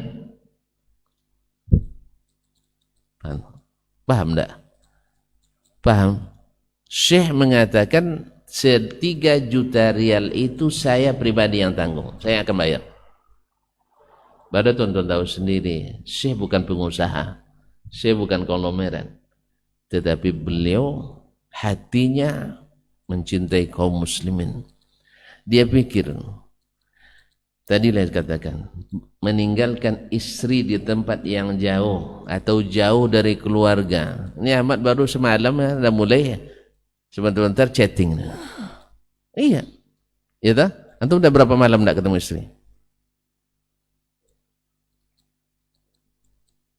paham tidak? Paham? Syekh mengatakan 3 juta rial itu saya pribadi yang tanggung. Saya akan bayar. Pada tuan-tuan tahu sendiri, Syekh bukan pengusaha, Syekh bukan konglomerat, tetapi beliau hatinya mencintai kaum muslimin. Dia pikir, tadi saya katakan, meninggalkan istri di tempat yang jauh atau jauh dari keluarga. Ini Ahmad baru semalam ya, dah mulai sebentar chatting. Iya, ya tak? Antum udah berapa malam tak ketemu istri?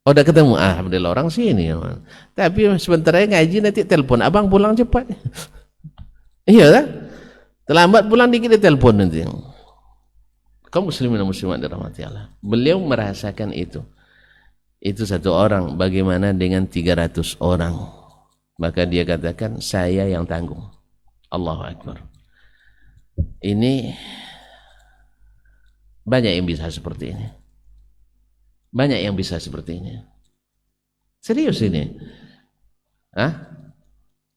Oh, udah ketemu? Alhamdulillah, orang sini. Tapi sebentar aja ngaji nanti telepon, abang pulang cepat. Iya tak? Terlambat pulang dikit dia telepon nanti. Kaum muslimin dan muslimat dirahmati Allah. Beliau merasakan itu. Itu satu orang, bagaimana dengan 300 orang? Maka dia katakan, saya yang tanggung. Allahu Akbar. Ini banyak yang bisa seperti ini. Banyak yang bisa seperti ini. Serius ini. Hah?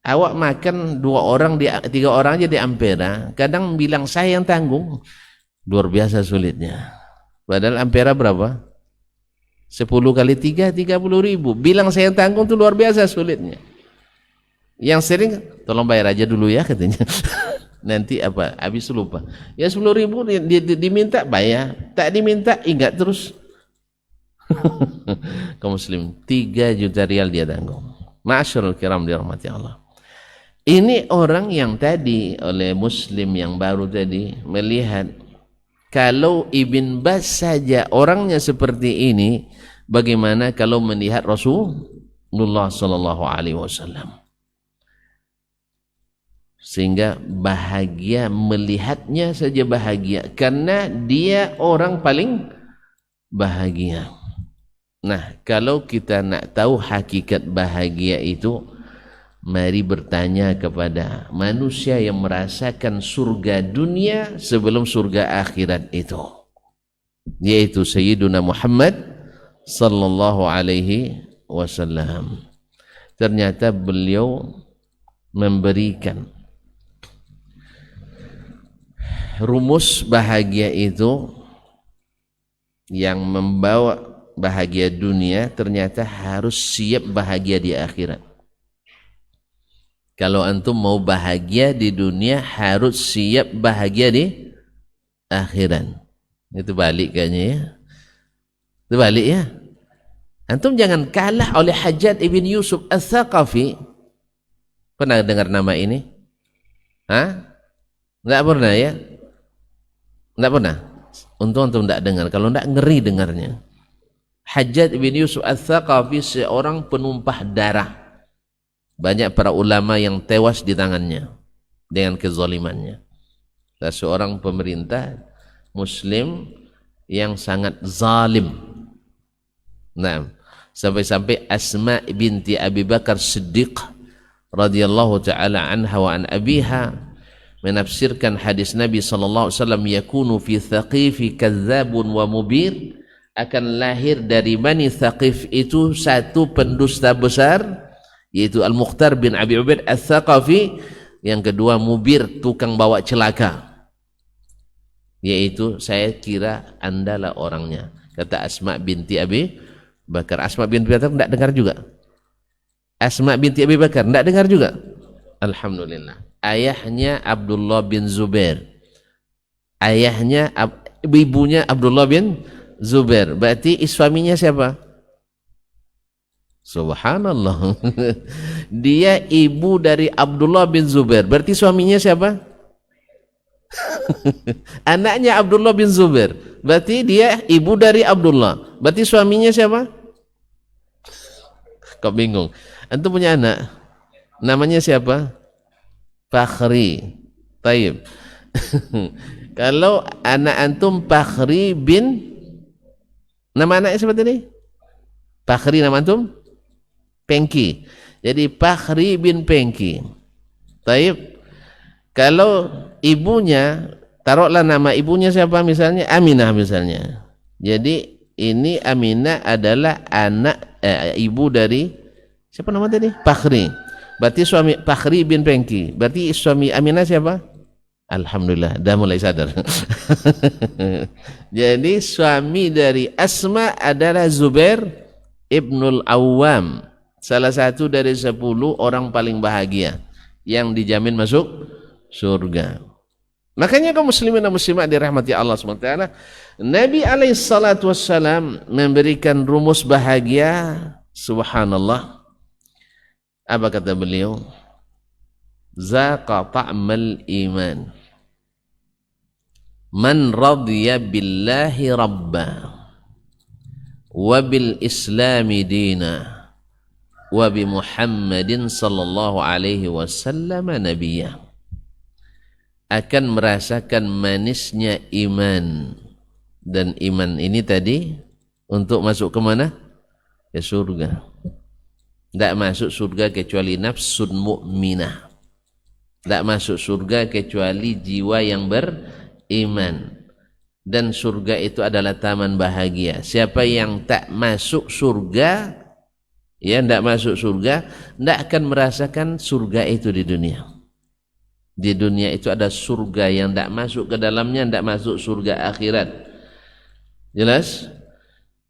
Awak makan 2 orang, 3 orang aja di Ampera, kadang bilang saya yang tanggung. Luar biasa sulitnya. Padahal Ampera berapa? 10 kali 3, 30.000. Bilang saya yang tanggung itu luar biasa sulitnya. Yang sering, tolong bayar aja dulu ya katanya. Nanti apa? Habis lupa. Ya 10.000 diminta bayar, tak diminta ingat terus. Kaum muslim, 3 juta rial dia tanggung. Ma'asyiral kiram dirahmati Allah. Ini orang yang tadi oleh muslim yang baru tadi melihat, kalau Ibn Baz saja orangnya seperti ini, bagaimana kalau melihat Rasulullah sallallahu alaihi wasallam? Sehingga bahagia melihatnya saja bahagia, karena dia orang paling bahagia. Nah, kalau kita nak tahu hakikat bahagia itu, mari bertanya kepada manusia yang merasakan surga dunia sebelum surga akhirat itu, yaitu Sayyiduna Muhammad sallallahu alaihi wasallam. Ternyata beliau memberikan rumus bahagia itu yang membawa bahagia dunia, ternyata harus siap bahagia di akhirat. Kalau antum mau bahagia di dunia, harus siap bahagia di akhirat. Itu balik kayaknya ya. Itu balik ya. Antum jangan kalah oleh Hajjaj ibn Yusuf Al-Thaqafi. Pernah dengar nama ini? Hah? Enggak pernah ya? Enggak pernah? Untung antum enggak dengar. Kalau enggak, ngeri dengarnya. Hajjaj bin Yusuf Al-Thaqafi seorang penumpah darah. Banyak para ulama yang tewas di tangannya dengan kezalimannya. Seorang pemerintah muslim yang sangat zalim. Nah, sampai-sampai Asma binti Abi Bakar Siddiq radhiyallahu taala anha wa an abiha menafsirkan hadis Nabi sallallahu alaihi wasallam, yakunu fi Thaqifi kadzabun wa mubir, akan lahir dari Bani Thaqif itu satu pendusta besar, yaitu Al-Mukhtar bin Abi Ubaid Al-Thaqafi. Yang kedua Mubir, tukang bawa celaka, yaitu saya kira andalah orangnya, kata Asma binti Abi Bakar. Asma binti Abi Bakar tidak dengar juga? Asma binti Abi Bakar tidak dengar juga? Alhamdulillah. Ayahnya Abdullah bin Zubair, ibunya Abdullah bin Zubair. Berarti suaminya siapa? Subhanallah. Dia ibu dari Abdullah bin Zubair. Berarti suaminya siapa? Anaknya Abdullah bin Zubair, berarti dia ibu dari Abdullah. Berarti suaminya siapa? Kok bingung? Antum punya anak, namanya siapa? Fakhri. Taib. Kalau anak antum Fakhri bin, nama anaknya seperti ini? Fakhri nama antum? Pengki. Jadi Fakhri bin Pengki. Taib. Kalau ibunya, taruhlah nama ibunya siapa misalnya? Aminah misalnya. Jadi ini Aminah adalah anak ibu dari siapa nama tadi? Fakhri. Berarti suami Fakhri bin Pengki. Berarti suami Aminah siapa? Alhamdulillah, dah mulai sadar. Jadi suami dari Asma adalah Zubair ibnul Awwam, salah satu dari 10 orang paling bahagia yang dijamin masuk surga. Makanya kaum muslimin dan muslimat dirahmati Allah SWT, Nabi SAW memberikan rumus bahagia. Subhanallah, apa kata beliau? Zaqa ta'mal iman man radiya billahi rabba wa bil islami dina wa bi Muhammadin sallallahu alaihi wasallam nabiyya, akan merasakan manisnya iman. Dan iman ini tadi untuk masuk ke mana? Ke surga. Tidak masuk surga kecuali nafsun mu'minah. Tidak masuk surga kecuali jiwa yang beriman. Dan surga itu adalah taman bahagia. Siapa yang tak masuk surga, ya tidak masuk surga, tidak akan merasakan surga itu di dunia. Di dunia itu ada surga yang tidak masuk ke dalamnya, tidak masuk surga akhirat. Jelas?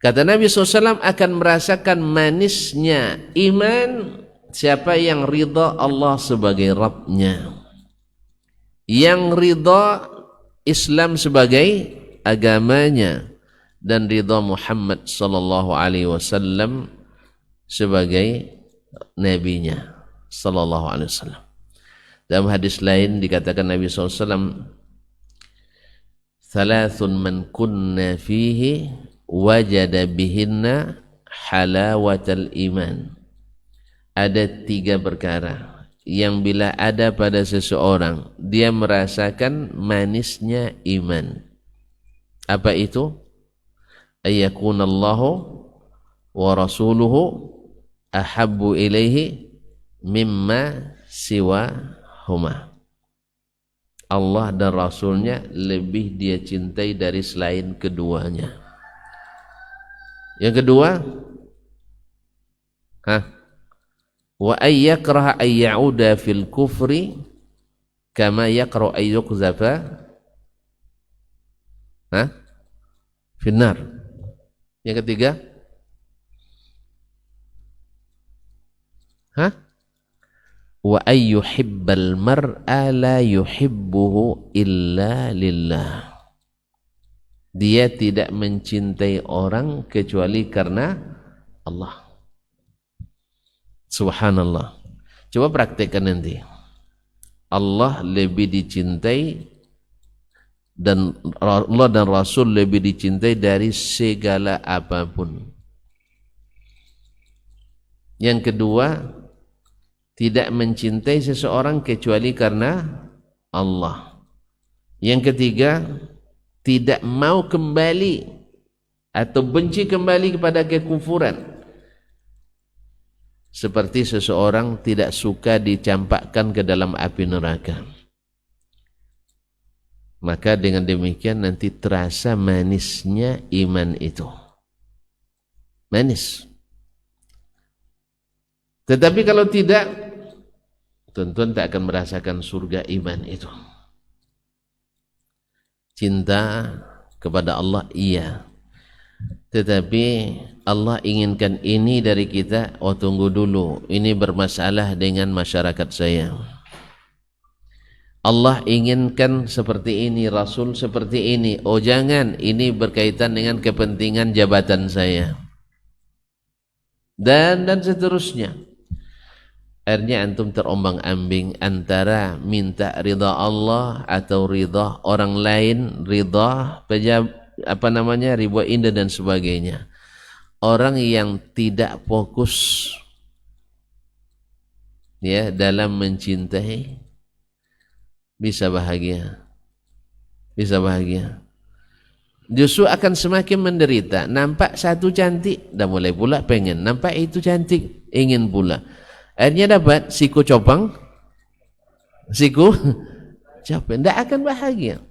Kata Nabi SAW, akan merasakan manisnya iman siapa yang ridha Allah sebagai Rabbnya, yang ridha Islam sebagai agamanya, dan ridha Muhammad sallallahu alaihi wasallam sebagai nabinya sallallahu alaihi wasallam. Dalam hadis lain dikatakan Nabi SAW, thalathun man kunna fihi wajada bihinna halawatal iman. Ada 3 perkara yang bila ada pada seseorang, dia merasakan manisnya iman. Apa itu? Ayyakunallahu wa rasuluhu ahabbu ilaihi mimma siwahuma. Allah dan Rasulnya lebih dia cintai dari selain keduanya. Yang kedua, wa ayyakraha ayyauda fil kufri kama yakrahu ayyukzafa finnar. Yang ketiga, wa ayyuhibbal mar'a la yuhibbuhu illa lillah. Dia tidak mencintai orang kecuali karena Allah. Subhanallah. Coba praktekkan nanti. Allah lebih dicintai dan Allah dan Rasul lebih dicintai dari segala apapun. Yang kedua, tidak mencintai seseorang kecuali karena Allah. Yang ketiga, tidak mau kembali atau benci kembali kepada kekufuran. Seperti seseorang tidak suka dicampakkan ke dalam api neraka. Maka dengan demikian nanti terasa manisnya iman itu. Manis. Tetapi kalau tidak, tuan-tuan tak akan merasakan surga iman itu. Cinta kepada Allah iya, tetapi Allah inginkan ini dari kita. Oh tunggu dulu, ini bermasalah dengan masyarakat saya. Allah inginkan seperti ini, Rasul seperti ini. Oh jangan, ini berkaitan dengan kepentingan jabatan saya. Dan seterusnya. Akhirnya antum terombang-ambing antara minta ridha Allah atau ridha orang lain, ridha ridha indah dan sebagainya. Orang yang tidak fokus ya dalam mencintai bisa bahagia. Bisa bahagia. Justru akan semakin menderita. Nampak satu cantik, dah mulai pula pengen. Nampak itu cantik, ingin pula. Akhirnya dapat siku copang, siku copang, tidak akan bahagia.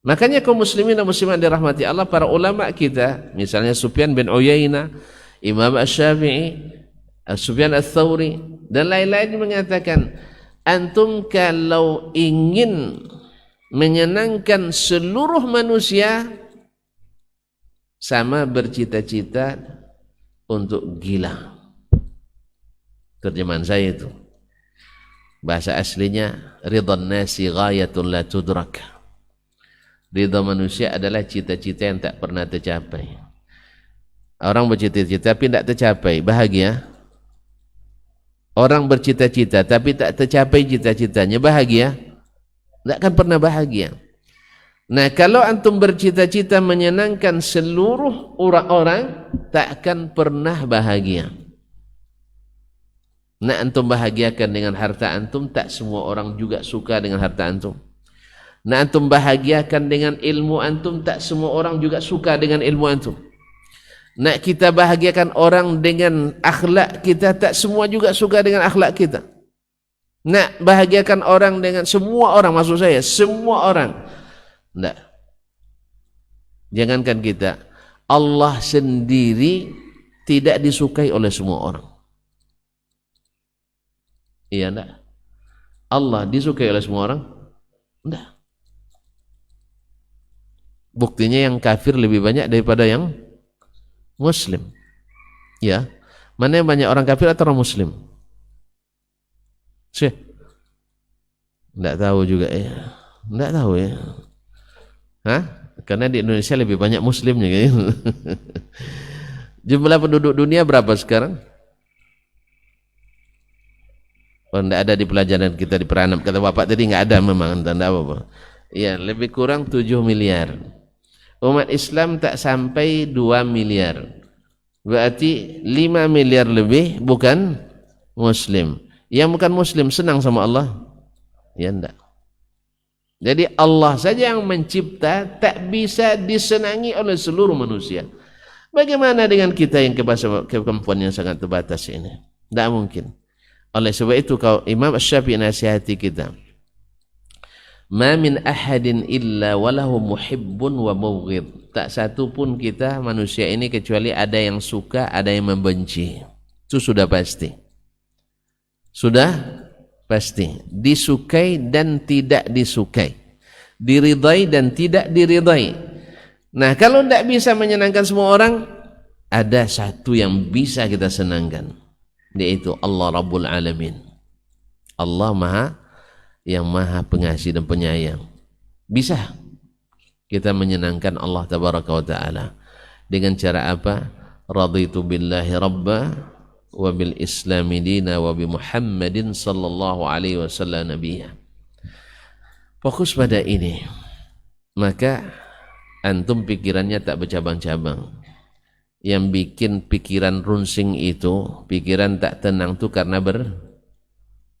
Makanya kaum muslimin dan muslimat dirahmati Allah, para ulama kita, misalnya Sufyan bin Uyainah, Imam Asy-Syafi'i, Sufyan Ats-Tsauri dan lain-lain mengatakan, antum kalau ingin menyenangkan seluruh manusia, sama bercita-cita untuk gila. Terjemahan saya itu. Bahasa aslinya, ridhan nasi ghayatun la tudrak. Ridha manusia adalah cita-cita yang tak pernah tercapai. Orang bercita-cita tapi tidak tercapai, bahagia? Orang bercita-cita tapi tak tercapai cita-citanya, bahagia? Tidak akan pernah bahagia. Nah, kalau antum bercita-cita menyenangkan seluruh orang-orang, tak akan pernah bahagia. Nah, antum bahagiakan dengan harta antum, tak semua orang juga suka dengan harta antum. Nah, antum bahagiakan dengan ilmu antum, tak semua orang juga suka dengan ilmu antum. Nah, kita bahagiakan orang dengan akhlak kita, tak semua juga suka dengan akhlak kita. Nah, bahagiakan orang dengan semua orang, maksud saya semua orang. Nah, jangankan kita, Allah sendiri tidak disukai oleh semua orang. Iya enggak? Allah disukai oleh semua orang? Enggak. Buktinya yang kafir lebih banyak daripada yang muslim. Ya. Mana yang banyak orang kafir atau orang muslim? Sih. Enggak tahu juga ya. Enggak tahu ya. Hah? Karena di Indonesia lebih banyak muslimnya gitu. Jumlah penduduk dunia berapa sekarang? Oh, tidak ada di pelajaran kita di Peranam. Kata bapak tadi nggak ada memang, tanda apa? Ya, lebih kurang 7 miliar. Umat Islam tak sampai 2 miliar. Berarti 5 miliar lebih bukan muslim. Yang bukan muslim senang sama Allah? Ya enggak. Jadi Allah saja yang mencipta, tak bisa disenangi oleh seluruh manusia. Bagaimana dengan kita yang kemampuan yang sangat terbatas ini? Tidak mungkin. Oleh sebab itu Imam Asy-Syafi'i nasihati kita, ma min ahadin illa walahu muhibbun wa mubghid. Tak satu pun kita manusia ini kecuali ada yang suka, ada yang membenci. Itu sudah pasti. Sudah pasti. Disukai dan tidak disukai, diridai dan tidak diridai. Nah, kalau tidak bisa menyenangkan semua orang, ada satu yang bisa kita senangkan, yaitu Allah Rabbul Alamin. Allah yang maha pengasih dan penyayang. Bisa kita menyenangkan Allah Tabaraka wa Ta'ala. Dengan cara apa? Raditu billahi rabba wa bil islami dina wa bi Muhammadin sallallahu alaihi wasallam nabiyya. Fokus pada ini, maka antum pikirannya tak bercabang-cabang. Yang bikin pikiran runsing itu, pikiran tak tenang itu karena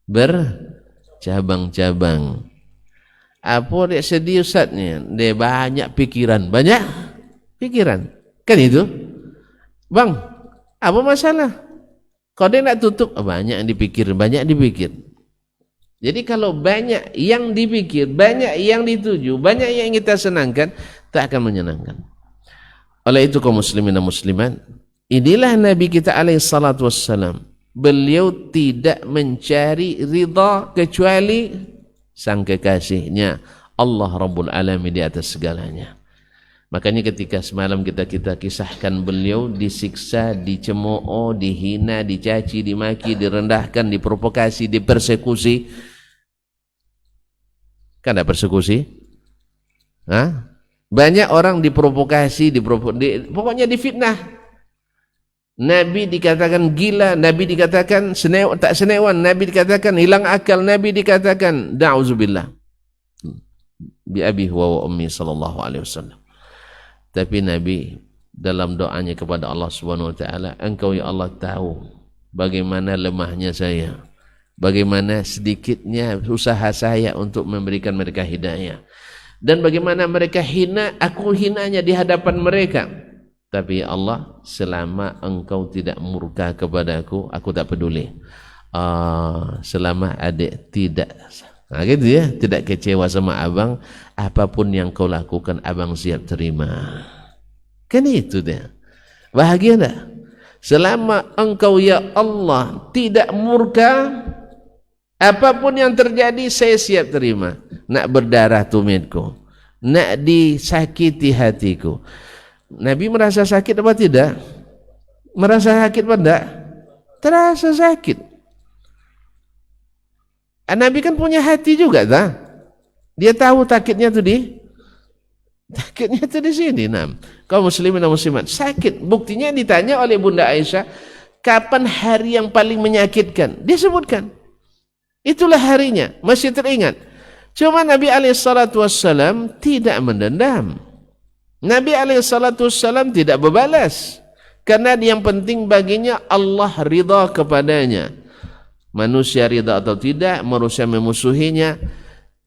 bercabang-cabang. Apa dia sedih Ustaznya? Dia banyak pikiran, kan itu? Bang, apa masalah? Kalau dia nak tutup, banyak yang dipikir. Jadi kalau banyak yang dipikir, banyak yang dituju, banyak yang kita senangkan, tak akan menyenangkan. Oleh itu kaum muslimin dan muslimat, inilah Nabi kita alaihi salatu wassalam. Beliau tidak mencari ridha kecuali sang kekasihnya, Allah Rabbul Alamin di atas segalanya. Makanya ketika semalam kita kisahkan beliau disiksa, dicemooh, dihina, dicaci, dimaki, direndahkan, diprovokasi, dipersekusi. Kan ada persekusi? Hah? Banyak orang diprovokasi, pokoknya difitnah. Nabi dikatakan gila, Nabi dikatakan tak senewan, Nabi dikatakan hilang akal, Nabi dikatakan na'udzubillah bi abi huwa wa ummi sallallahu alaihi wasallam. Tapi Nabi dalam doanya kepada Allah Subhanahu wa taala, engkau ya Allah tahu bagaimana lemahnya saya, bagaimana sedikitnya usaha saya untuk memberikan mereka hidayah, dan bagaimana mereka hina, aku hinanya di hadapan mereka. Tapi Allah, selama engkau tidak murka kepadaku, aku tak peduli. Selama adik tidak, gitu ya, tidak kecewa sama abang, apapun yang kau lakukan abang siap terima. Kan itu dia. Bahagia dah. Selama engkau ya Allah tidak murka, apapun yang terjadi saya siap terima. Nak berdarah tumitku, nak disakiti hatiku. Nabi merasa sakit apa tidak? Merasa sakit apa tidak? Terasa sakit. Nabi kan punya hati juga, tak? Dia tahu sakitnya tu di sini. Nah, kaum muslimin dan muslimat sakit. Buktinya ditanya oleh Bunda Aisyah, kapan hari yang paling menyakitkan? Dia sebutkan. Itulah harinya, masih teringat. Cuma Nabi SAW tidak mendendam. Nabi SAW tidak berbalas, karena yang penting baginya Allah ridha kepadanya. Manusia ridha atau tidak, manusia memusuhinya,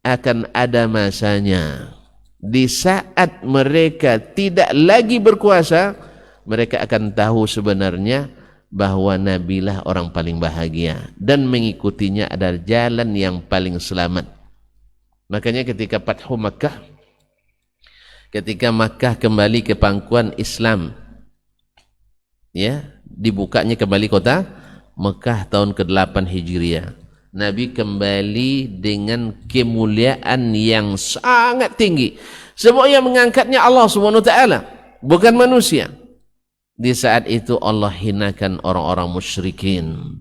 akan ada masanya. Di saat mereka tidak lagi berkuasa, mereka akan tahu sebenarnya bahwa Nabi lah orang paling bahagia, dan mengikutinya adalah jalan yang paling selamat. Makanya ketika Fathu Makkah, ketika Makkah kembali ke pangkuan Islam, ya, dibukanya kembali kota Mekah tahun ke-8 Hijriah, Nabi kembali dengan kemuliaan yang sangat tinggi, sebab yang mengangkatnya Allah Subhanahu wa taala, bukan manusia. Di saat itu Allah hinakan orang-orang musyrikin.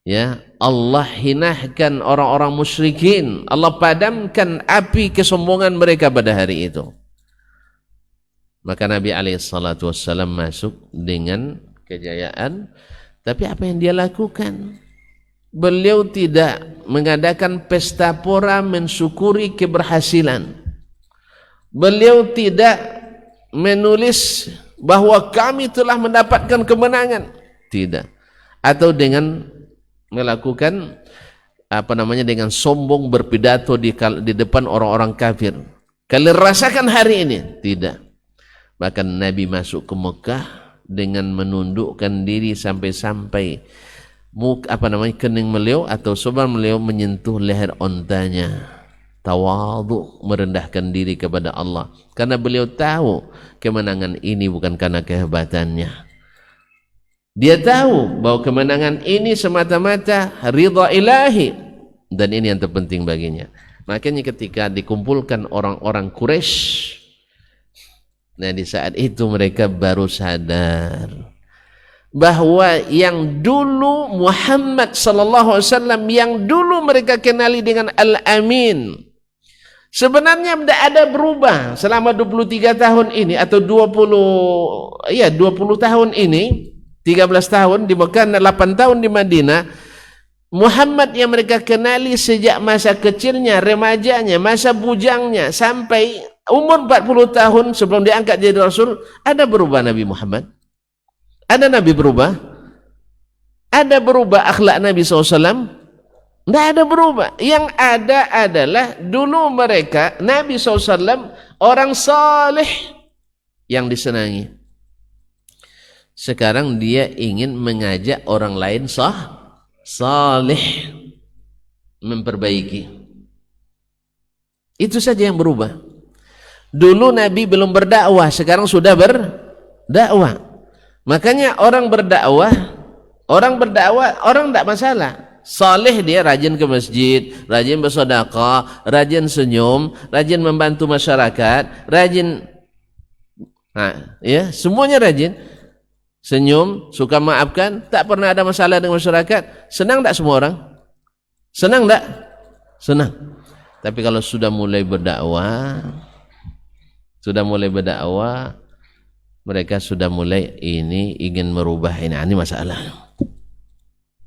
Ya, Allah hinakan orang-orang musyrikin. Allah padamkan api kesombongan mereka pada hari itu. Maka Nabi SAW masuk dengan kejayaan. Tapi apa yang dia lakukan? Beliau tidak mengadakan pesta pora mensyukuri keberhasilan. Beliau tidak menulis bahwa kami telah mendapatkan kemenangan. Tidak. Atau dengan melakukan dengan sombong berpidato di depan orang-orang kafir. Kalian rasakan hari ini? Tidak. Bahkan Nabi masuk ke Mekah dengan menundukkan diri sampai-sampai kening beliau atau soban beliau menyentuh leher ontanya. Tawadhu, merendahkan diri kepada Allah, karena beliau tahu kemenangan ini bukan karena kehebatannya. Dia tahu bahwa kemenangan ini semata-mata ridha ilahi, dan ini yang terpenting baginya. Makanya ketika dikumpulkan orang-orang Quraisy, nah di saat itu mereka baru sadar bahwa yang dulu Muhammad sallallahu alaihi wasallam, yang dulu mereka kenali dengan Al-Amin, sebenarnya tidak ada berubah selama 23 tahun ini atau 20 tahun ini, 13 tahun di Mekah, 8 tahun di Madinah. Muhammad yang mereka kenali sejak masa kecilnya, remajanya, masa bujangnya sampai umur 40 tahun sebelum diangkat jadi Rasul, ada berubah Nabi Muhammad? Ada Nabi berubah? Ada berubah akhlak Nabi SAW? Tidak ada berubah. Yang ada adalah dulu mereka, Nabi SAW orang saleh yang disenangi. Sekarang dia ingin mengajak orang lain saleh, memperbaiki. Itu saja yang berubah. Dulu Nabi belum berdakwah, sekarang sudah berdakwah. Makanya orang berdakwah, orang tidak masalah. Saleh dia, rajin ke masjid, rajin bersedekah, rajin senyum, rajin membantu masyarakat, rajin, ya, semuanya rajin. Senyum, suka maafkan, tak pernah ada masalah dengan masyarakat. Senang tak semua orang? Senang tak? Senang. Tapi kalau sudah mulai berdakwah, mereka sudah mulai ini ingin merubah ini masalah.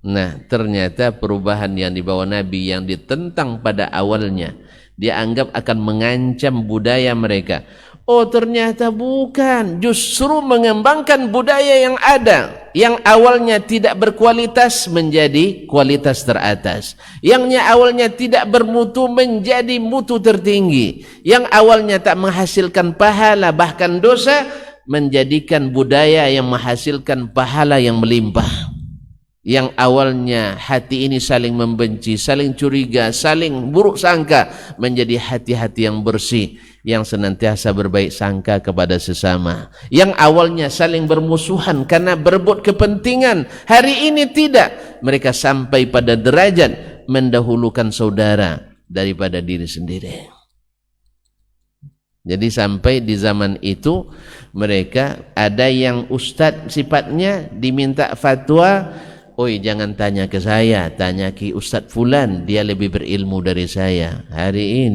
Nah, ternyata perubahan yang dibawa Nabi yang ditentang pada awalnya dianggap akan mengancam budaya mereka. Oh, ternyata bukan, justru mengembangkan budaya yang ada, yang awalnya tidak berkualitas menjadi kualitas teratas, yang awalnya tidak bermutu menjadi mutu tertinggi, yang awalnya tak menghasilkan pahala bahkan dosa menjadikan budaya yang menghasilkan pahala yang melimpah. Yang awalnya hati ini saling membenci, saling curiga, saling buruk sangka menjadi hati-hati yang bersih, yang senantiasa berbaik sangka kepada sesama. Yang awalnya saling bermusuhan karena berebut kepentingan, hari ini tidak. Mereka sampai pada derajat mendahulukan saudara daripada diri sendiri. Jadi sampai di zaman itu mereka ada yang ustadz sifatnya diminta fatwa, oi jangan tanya ke saya, tanya ki Ustadz Fulan, dia lebih berilmu dari saya. Hari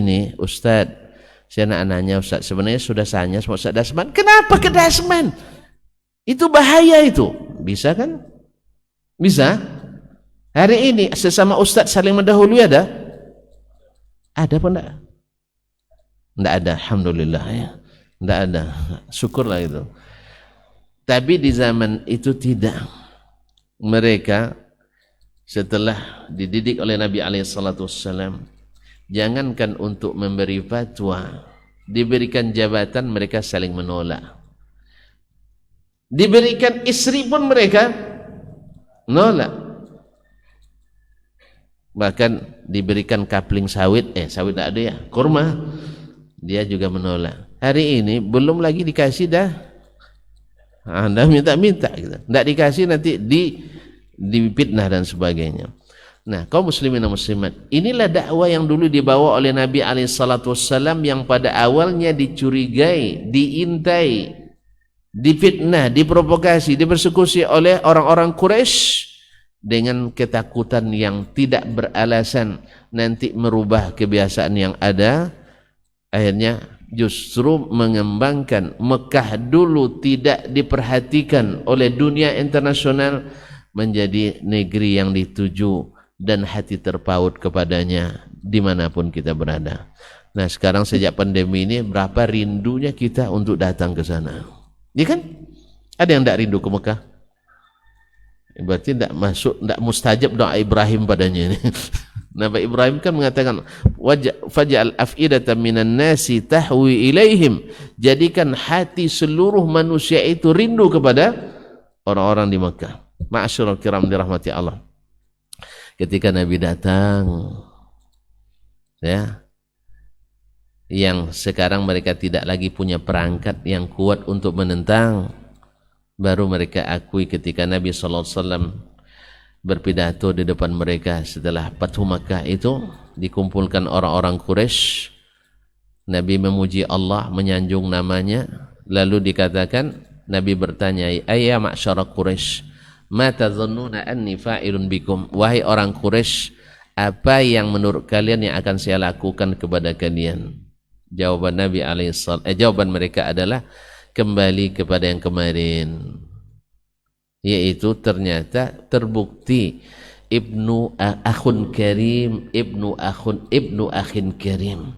ini Ustadz, saya nak nanya Ustadz, sebenarnya sudah tanya sama Ustadz Dasman, kenapa ke Dasman? Itu bahaya itu. Bisa kan? Bisa? Hari ini sesama Ustadz saling mendahului ada? Ada apa enggak? Enggak ada, alhamdulillah ya. Enggak ada. Syukurlah itu. Tapi di zaman itu tidak. Mereka setelah dididik oleh Nabi SAW, jangankan untuk memberi fatwa, diberikan jabatan mereka saling menolak. Diberikan istri pun mereka menolak. Bahkan diberikan kapling sawit, sawit tidak ada ya, kurma, dia juga menolak. Hari ini belum lagi dikasih dah. Anda minta-minta gitu. Tidak dikasih nanti dipitnah dan sebagainya. Nah, kaum muslimin dan muslimat, inilah dakwah yang dulu dibawa oleh Nabi SAW yang pada awalnya dicurigai, diintai, dipitnah, diprovokasi, dipersekusi oleh orang-orang Quraisy dengan ketakutan yang tidak beralasan nanti merubah kebiasaan yang ada. Akhirnya justru mengembangkan. Mekah dulu tidak diperhatikan oleh dunia internasional menjadi negeri yang dituju dan hati terpaut kepadanya dimanapun kita berada. Nah, sekarang sejak pandemi ini berapa rindunya kita untuk datang ke sana. Ya kan? Ada yang tidak rindu ke Mekah? Berarti tidak masuk, tidak mustajab doa Ibrahim padanya ini. Nabi Ibrahim kan mengatakan faj'al af'idatan minan nasi tahwi ilaihim, jadikan hati seluruh manusia itu rindu kepada orang-orang di Makkah. Ma'asyiral kiram dirahmati Allah. Ketika Nabi datang, ya, yang sekarang mereka tidak lagi punya perangkat yang kuat untuk menentang, baru mereka akui ketika Nabi SAW berpidato di depan mereka setelah Fathu Makkah itu, dikumpulkan orang-orang Quraisy. Nabi memuji Allah, menyanjung namanya, lalu dikatakan, Nabi bertanya, ayya ma'syara Quraisy, ma tadhunnuna anni fa'ilun bikum, wahai orang Quraisy, apa yang menurut kalian yang akan saya lakukan kepada kalian? Jawaban Nabi jawaban mereka adalah kembali kepada yang kemarin, yaitu ternyata terbukti ibnu akhin karim,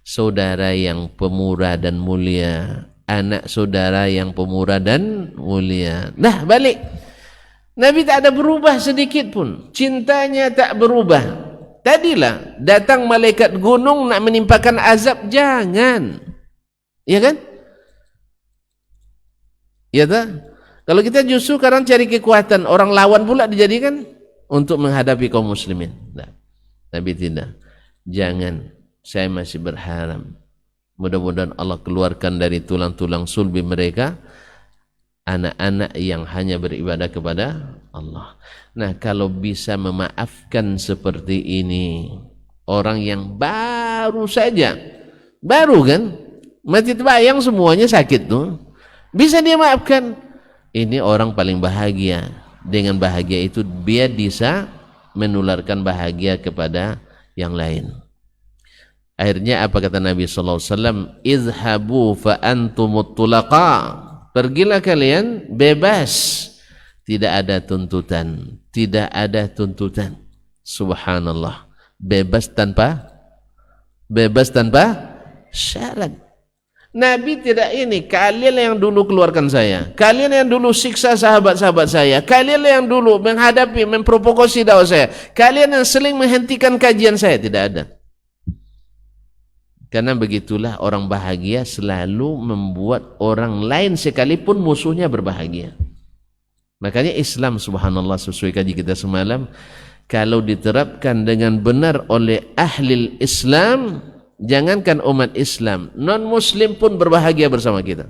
saudara yang pemurah dan mulia, anak saudara yang pemurah dan mulia. Nah, balik, Nabi tak ada berubah sedikit pun, cintanya tak berubah. Tadilah datang malaikat gunung nak menimpakan azab, jangan, ya kan? Ya tak? Kalau kita justru sekarang cari kekuatan, orang lawan pula dijadikan untuk menghadapi kaum muslimin. Nah, Nabi tidak. Jangan, saya masih berharap mudah-mudahan Allah keluarkan dari tulang-tulang sulbi mereka anak-anak yang hanya beribadah kepada Allah. Nah, kalau bisa memaafkan seperti ini, orang yang baru saja, baru kan, mati terbayang semuanya sakit tuh, bisa dia maafkan. Ini orang paling bahagia. Dengan bahagia itu dia bisa menularkan bahagia kepada yang lain. Akhirnya apa kata Nabi sallallahu alaihi wasallam? Izhabu fa antumut tulaqa. Pergilah kalian bebas. Tidak ada tuntutan, tidak ada tuntutan. Subhanallah. Bebas tanpa syarat. Nabi tidak ini, kalian yang dulu keluarkan saya, kalian yang dulu siksa sahabat-sahabat saya, kalian yang dulu menghadapi, memprovokasi dakwah saya, kalian yang seling menghentikan kajian saya. Tidak ada. Karena begitulah orang bahagia selalu membuat orang lain sekalipun musuhnya berbahagia. Makanya Islam, subhanallah, sesuai kaji kita semalam, kalau diterapkan dengan benar oleh ahli Islam, jangankan umat Islam, non-muslim pun berbahagia bersama kita.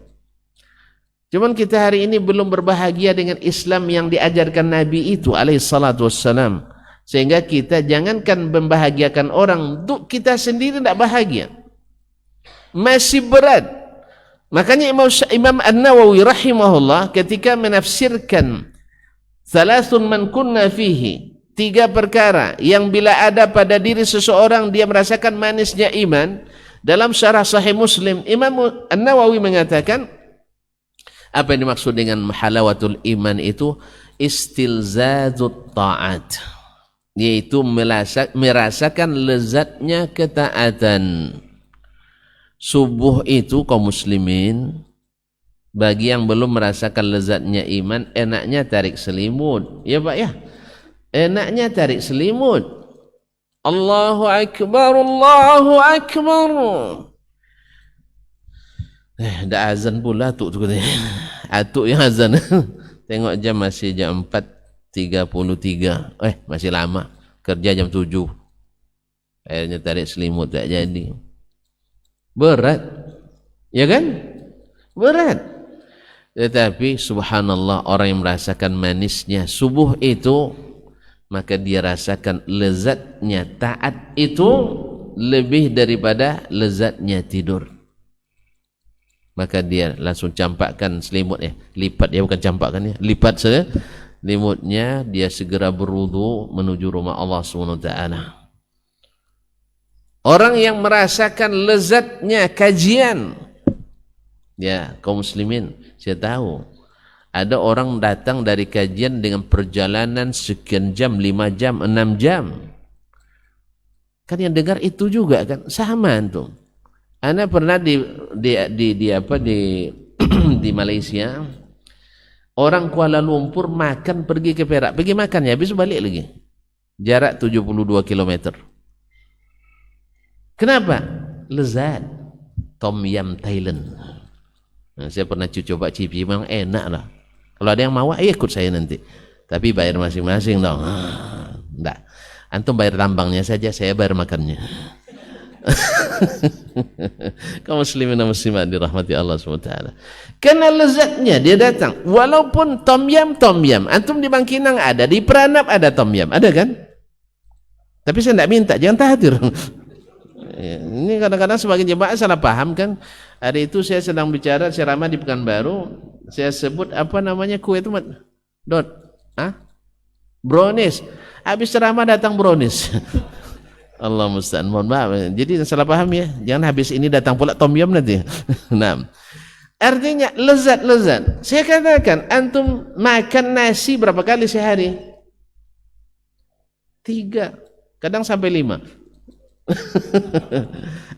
Cuman kita hari ini belum berbahagia dengan Islam yang diajarkan Nabi itu alaihi salatu wassalam. Sehingga kita jangankan membahagiakan orang, untuk kita sendiri tidak bahagia. Masih berat. Makanya Imam An-Nawawi rahimahullah ketika menafsirkan thalathun man kunna fihi, 3 perkara yang bila ada pada diri seseorang dia merasakan manisnya iman, dalam syarah Sahih Muslim Imam An-Nawawi mengatakan apa yang dimaksud dengan halawatul iman itu istilzazut ta'at, yaitu merasakan lezatnya ketaatan. Subuh itu kaum muslimin, bagi yang belum merasakan lezatnya iman, enaknya tarik selimut, ya Pak ya, enaknya tarik selimut. Allahu Akbar, Allahu Akbar. Dah azan pula atuk tu katanya. Atuk yang azan. Tengok jam masih jam 4.33. Masih lama. Kerja jam 7. Akhirnya tarik selimut tak jadi. Berat. Ya kan? Berat. Tetapi subhanallah, orang yang merasakan manisnya subuh itu, maka dia rasakan lezatnya taat itu lebih daripada lezatnya tidur. Maka dia langsung campakkan selimut, lipat ya, bukan campakkan ya, lipat selimutnya, dia segera berwudu menuju rumah Allah SWT. Orang yang merasakan lezatnya kajian, ya kaum muslimin, saya tahu ada orang datang dari kajian dengan perjalanan sekian jam, 5 jam, 6 jam. Kan yang dengar itu juga kan sama tuh. Ana pernah di di Malaysia, orang Kuala Lumpur makan pergi ke Perak, pergi makan ya, habis balik lagi. Jarak 72 km. Kenapa? Lezat. Tom Yam Thailand. Nah, saya pernah coba cipi, memang enak lah. Kalau ada yang mau, ikut saya nanti. Tapi bayar masing-masing dong. Enggak. Antum bayar tambangnya saja, saya bayar makannya. Kaum muslimin dan muslimat dirahmati Allah SWT. Karena lezatnya dia datang. Walaupun tom yam. Antum di Bangkinang ada, di Peranap ada tom yam. Ada kan? Tapi saya tidak minta, jangan tahadir. Ini kadang-kadang sebagian jemaah salah paham kan. Hari itu saya sedang bicara ceramah di Pekanbaru, saya sebut apa namanya kue itu, brownies. Habis ceramah datang brownies. Allah musta'an, mohon maaf. Jadi salah paham ya, jangan habis ini datang pula tom yum nanti. Nah, artinya lezat. Saya katakan, antum makan nasi berapa kali sehari? 3, kadang sampai 5.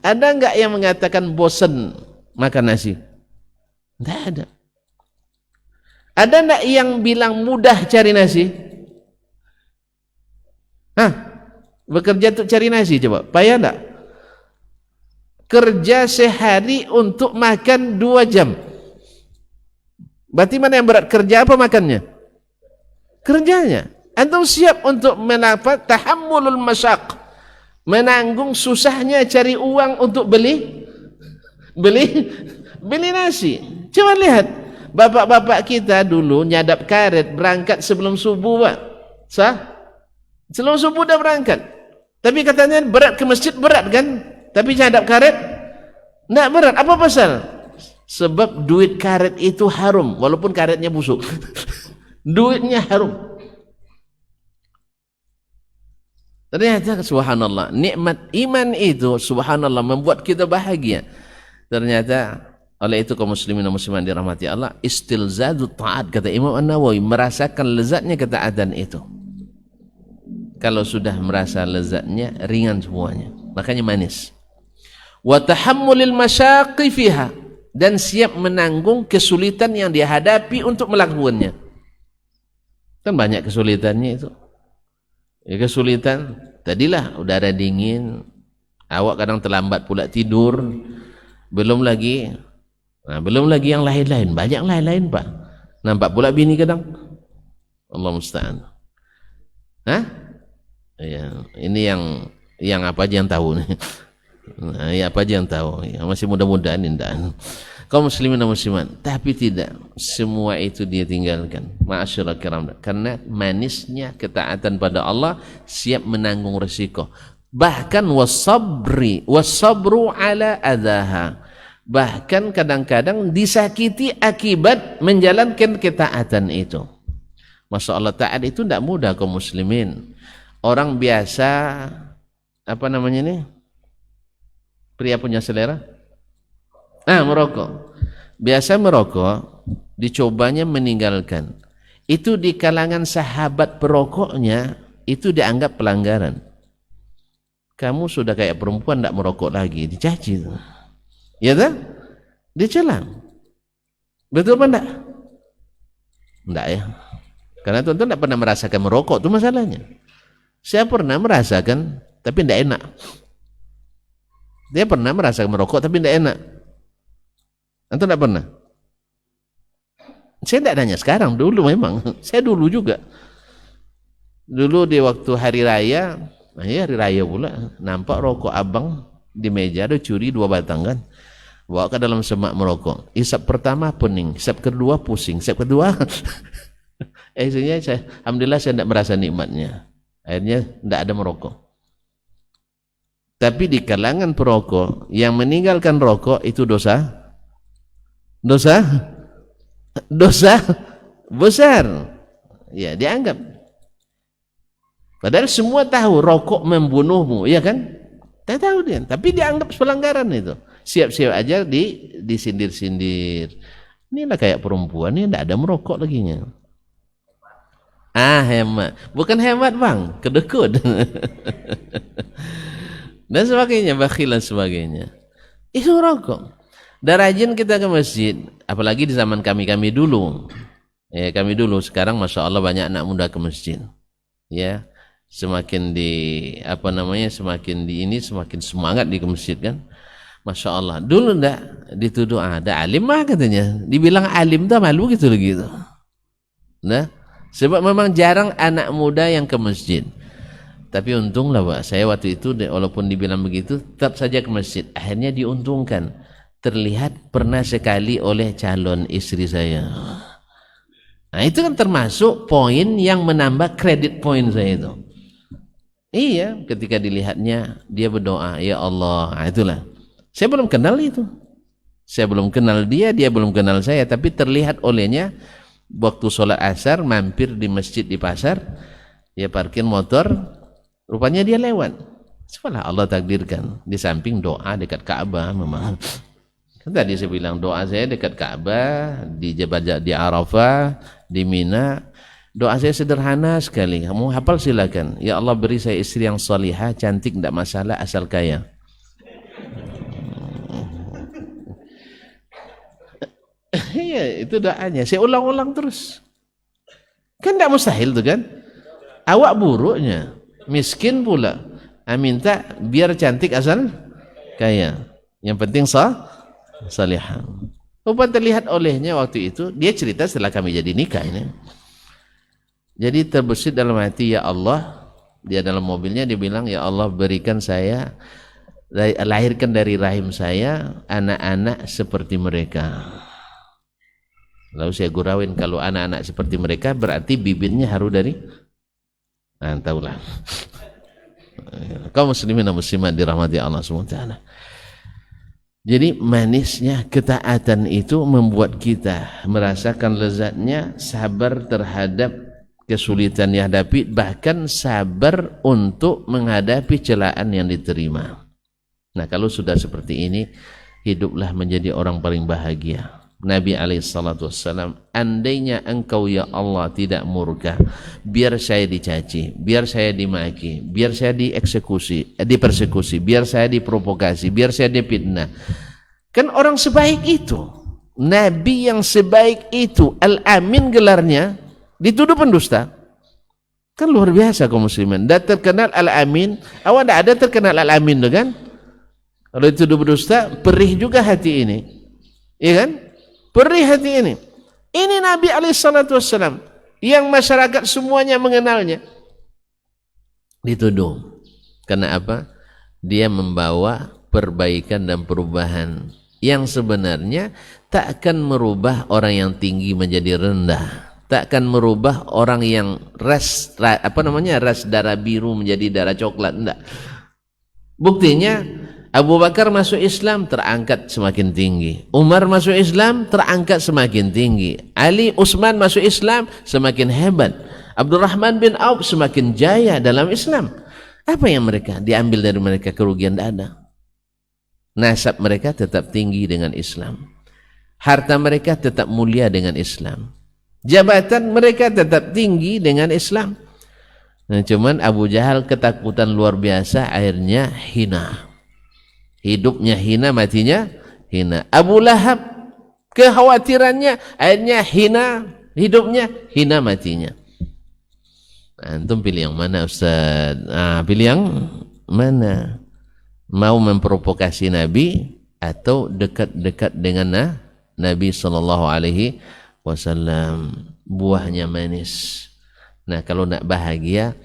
Ada enggak yang mengatakan bosan makan nasi? Tidak ada. Ada enggak yang bilang mudah cari nasi? Bekerja untuk cari nasi, coba payah enggak? Kerja sehari untuk makan 2 jam. Berarti mana yang berat, kerja apa makannya? Kerjanya. Antum siap untuk mendapat tahammulul masyaq, menanggung susahnya cari uang untuk beli nasi. Coba lihat bapak-bapak kita dulu nyadap karet berangkat sebelum subuh, Pak. Sebelum subuh dah berangkat. Tapi katanya berat ke masjid, berat kan? Tapi nyadap karet enggak berat. Apa pasal? Sebab duit karet itu harum walaupun karetnya busuk. Duitnya harum. Ternyata subhanallah, nikmat iman itu subhanallah membuat kita bahagia. Ternyata oleh itu kaum muslimin dan muslimat dirahmati Allah, istilzadu ta'at, kata Imam An-Nawawi, merasakan lezatnya ketaatan itu. Kalau sudah merasa lezatnya, ringan semuanya, makanya manis. Wa tahammulil masyaqi fiha, dan siap menanggung kesulitan yang dihadapi untuk melakukannya. Kan banyak kesulitannya itu. Ya, kesulitan tadilah udara dingin, awak kadang terlambat pula tidur, belum lagi yang lain-lain, banyak lain-lain Pak. Nampak pula bini kadang, Allah musta'an. Hah? Ya, ini yang apa aja yang tahu nih. Nah, ya apa aja yang tahu. Ya, masih mudah-mudahan indah. Kaum muslimin dan muslimat, tapi tidak semua itu dia tinggalkan. Ma'asyiral kiram, karena manisnya ketaatan pada Allah, siap menanggung resiko. Bahkan wasabru ala adaha. Bahkan kadang-kadang disakiti akibat menjalankan ketaatan itu. Masya Allah, taat itu tidak mudah kaum muslimin. Orang biasa, apa namanya ini? Pria punya selera? Merokok. Biasa merokok, dicobanya meninggalkan. Itu di kalangan sahabat perokoknya, itu dianggap pelanggaran. Kamu sudah kayak perempuan tidak merokok lagi, dicaci. Ya tak? Dicelang. Betul apa enggak? Enggak ya. Karena tuan-tuan tidak pernah merasakan merokok, itu masalahnya. Saya pernah merasakan, tapi tidak enak. Dia pernah merasakan merokok, tapi tidak enak. Antum tidak pernah? Saya tidak nanya sekarang, dulu memang. Saya dulu juga. Dulu di waktu hari raya, hari raya pula, nampak rokok abang di meja, ada curi 2 batang kan. Bawa ke dalam semak merokok. Hisap pertama pening, hisap kedua pusing, hisap kedua akhirnya alhamdulillah saya tidak merasa nikmatnya. Akhirnya tidak ada merokok. Tapi di kalangan perokok yang meninggalkan rokok itu dosa besar. Ya, dianggap. Padahal semua tahu rokok membunuhmu, ya kan? Tidak tahu dia, tapi dianggap pelanggaran itu. Siap-siap aja disindir-sindir. Inilah kayak perempuan ini tidak ada merokok laginya. Hemat. Bukan hemat bang, kedekut. Dan sebagainya, bakhil dan sebagainya. Itu rokok. Dan rajin kita ke masjid, apalagi di zaman kami dulu. Ya, kami dulu, sekarang masya Allah banyak anak muda ke masjid. Ya, semakin semakin semangat di ke masjid kan. Masya Allah. Dulu enggak dituduh ada alim mah katanya. Dibilang alim tuh malu gitu. Nah, sebab memang jarang anak muda yang ke masjid. Tapi untunglah Pak, saya waktu itu walaupun dibilang begitu, tetap saja ke masjid. Akhirnya diuntungkan. Terlihat pernah sekali oleh calon istri saya. Nah itu kan termasuk poin yang menambah kredit poin saya itu. Iya, ketika dilihatnya dia berdoa, ya Allah. Nah, itulah. Saya belum kenal itu. Saya belum kenal dia belum kenal saya. Tapi terlihat olehnya waktu sholat asar mampir di masjid di pasar, dia parkir motor, rupanya dia lewat. Setelah Allah takdirkan di samping doa dekat Ka'bah memang. Tadi saya bilang doa saya dekat Ka'bah, di Jabal di Arafah, di Mina. Doa saya sederhana sekali. Kamu hafal silakan. Ya Allah beri saya istri yang salihah, cantik tidak masalah asal kaya. Iya, itu doanya. Saya ulang-ulang terus. Kan tidak mustahil tuh kan? Awak buruknya, miskin pula. Minta biar cantik asal kaya. Yang penting salihah. Rupa terlihat olehnya waktu itu, dia cerita setelah kami jadi nikah ini. Jadi terbesit dalam hati, ya Allah, dia dalam mobilnya dia bilang, ya Allah berikan saya, lahirkan dari rahim saya anak-anak seperti mereka. Lalu saya gurauin, kalau anak-anak seperti mereka berarti bibitnya harus dari, tahulah. Kaum muslimin dan muslimat dirahmati Allah SWT. Jadi manisnya ketaatan itu membuat kita merasakan lezatnya sabar terhadap kesulitan dihadapi, bahkan sabar untuk menghadapi celaan yang diterima. Nah, kalau sudah seperti ini, hiduplah menjadi orang paling bahagia. Nabi SAW, andainya engkau ya Allah tidak murka, biar saya dicaci, biar saya dimaki, biar saya dipersekusi, biar saya diprovokasi, biar saya difitnah. Kan orang sebaik itu, Nabi yang sebaik itu, Al-Amin gelarnya, dituduh pendusta. Kan luar biasa kaum muslimin. Dan terkenal Al-Amin, awak tidak ada terkenal Al-Amin tuh kan? Kalau dituduh pendusta, perih juga hati ini, iya kan? Perih hati ini. Ini Nabi SAW yang masyarakat semuanya mengenalnya, dituduh. Karena apa? Dia membawa perbaikan dan perubahan yang sebenarnya tak akan merubah orang yang tinggi menjadi rendah, tak akan merubah orang yang ras darah biru menjadi darah coklat, enggak. Buktinya Abu Bakar masuk Islam terangkat semakin tinggi, Umar masuk Islam terangkat semakin tinggi, Ali, Utsman masuk Islam semakin hebat, Abdurrahman bin Auf semakin jaya dalam Islam. Apa yang mereka diambil dari mereka? Kerugian tidak ada. Nasab mereka tetap tinggi dengan Islam, harta mereka tetap mulia dengan Islam, jabatan mereka tetap tinggi dengan Islam. Nah, cuman Abu Jahal ketakutan luar biasa, akhirnya hina. Hidupnya hina, matinya hina. Abu Lahab kekhawatirannya, akhirnya hina, hidupnya hina, matinya. Antum pilih yang mana Ustaz? Pilih yang mana? Mau memprovokasi Nabi atau dekat-dekat dengan Nabi SAW? Buahnya manis. Nah, kalau nak bahagia,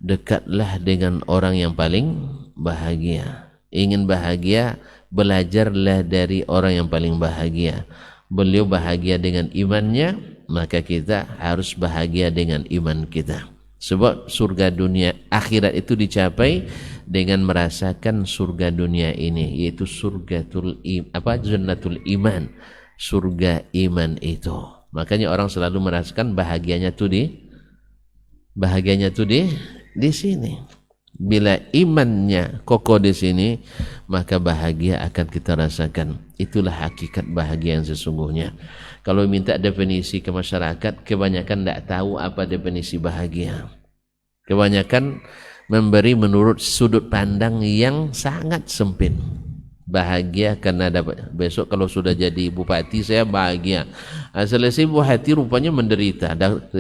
dekatlah dengan orang yang paling bahagia. Ingin bahagia, belajarlah dari orang yang paling bahagia. Beliau bahagia dengan imannya, maka kita harus bahagia dengan iman kita. Sebab surga dunia akhirat itu dicapai dengan merasakan surga dunia ini, yaitu jannatul iman, surga iman itu. Makanya orang selalu merasakan bahagianya tuh di sini. Bila imannya kokoh di sini, maka bahagia akan kita rasakan. Itulah hakikat bahagia yang sesungguhnya. Kalau minta definisi ke masyarakat, kebanyakan tidak tahu apa definisi bahagia. Kebanyakan memberi menurut sudut pandang yang sangat sempit. Bahagia karena dapat, besok kalau sudah jadi bupati saya bahagia. Selesai bupati rupanya menderita,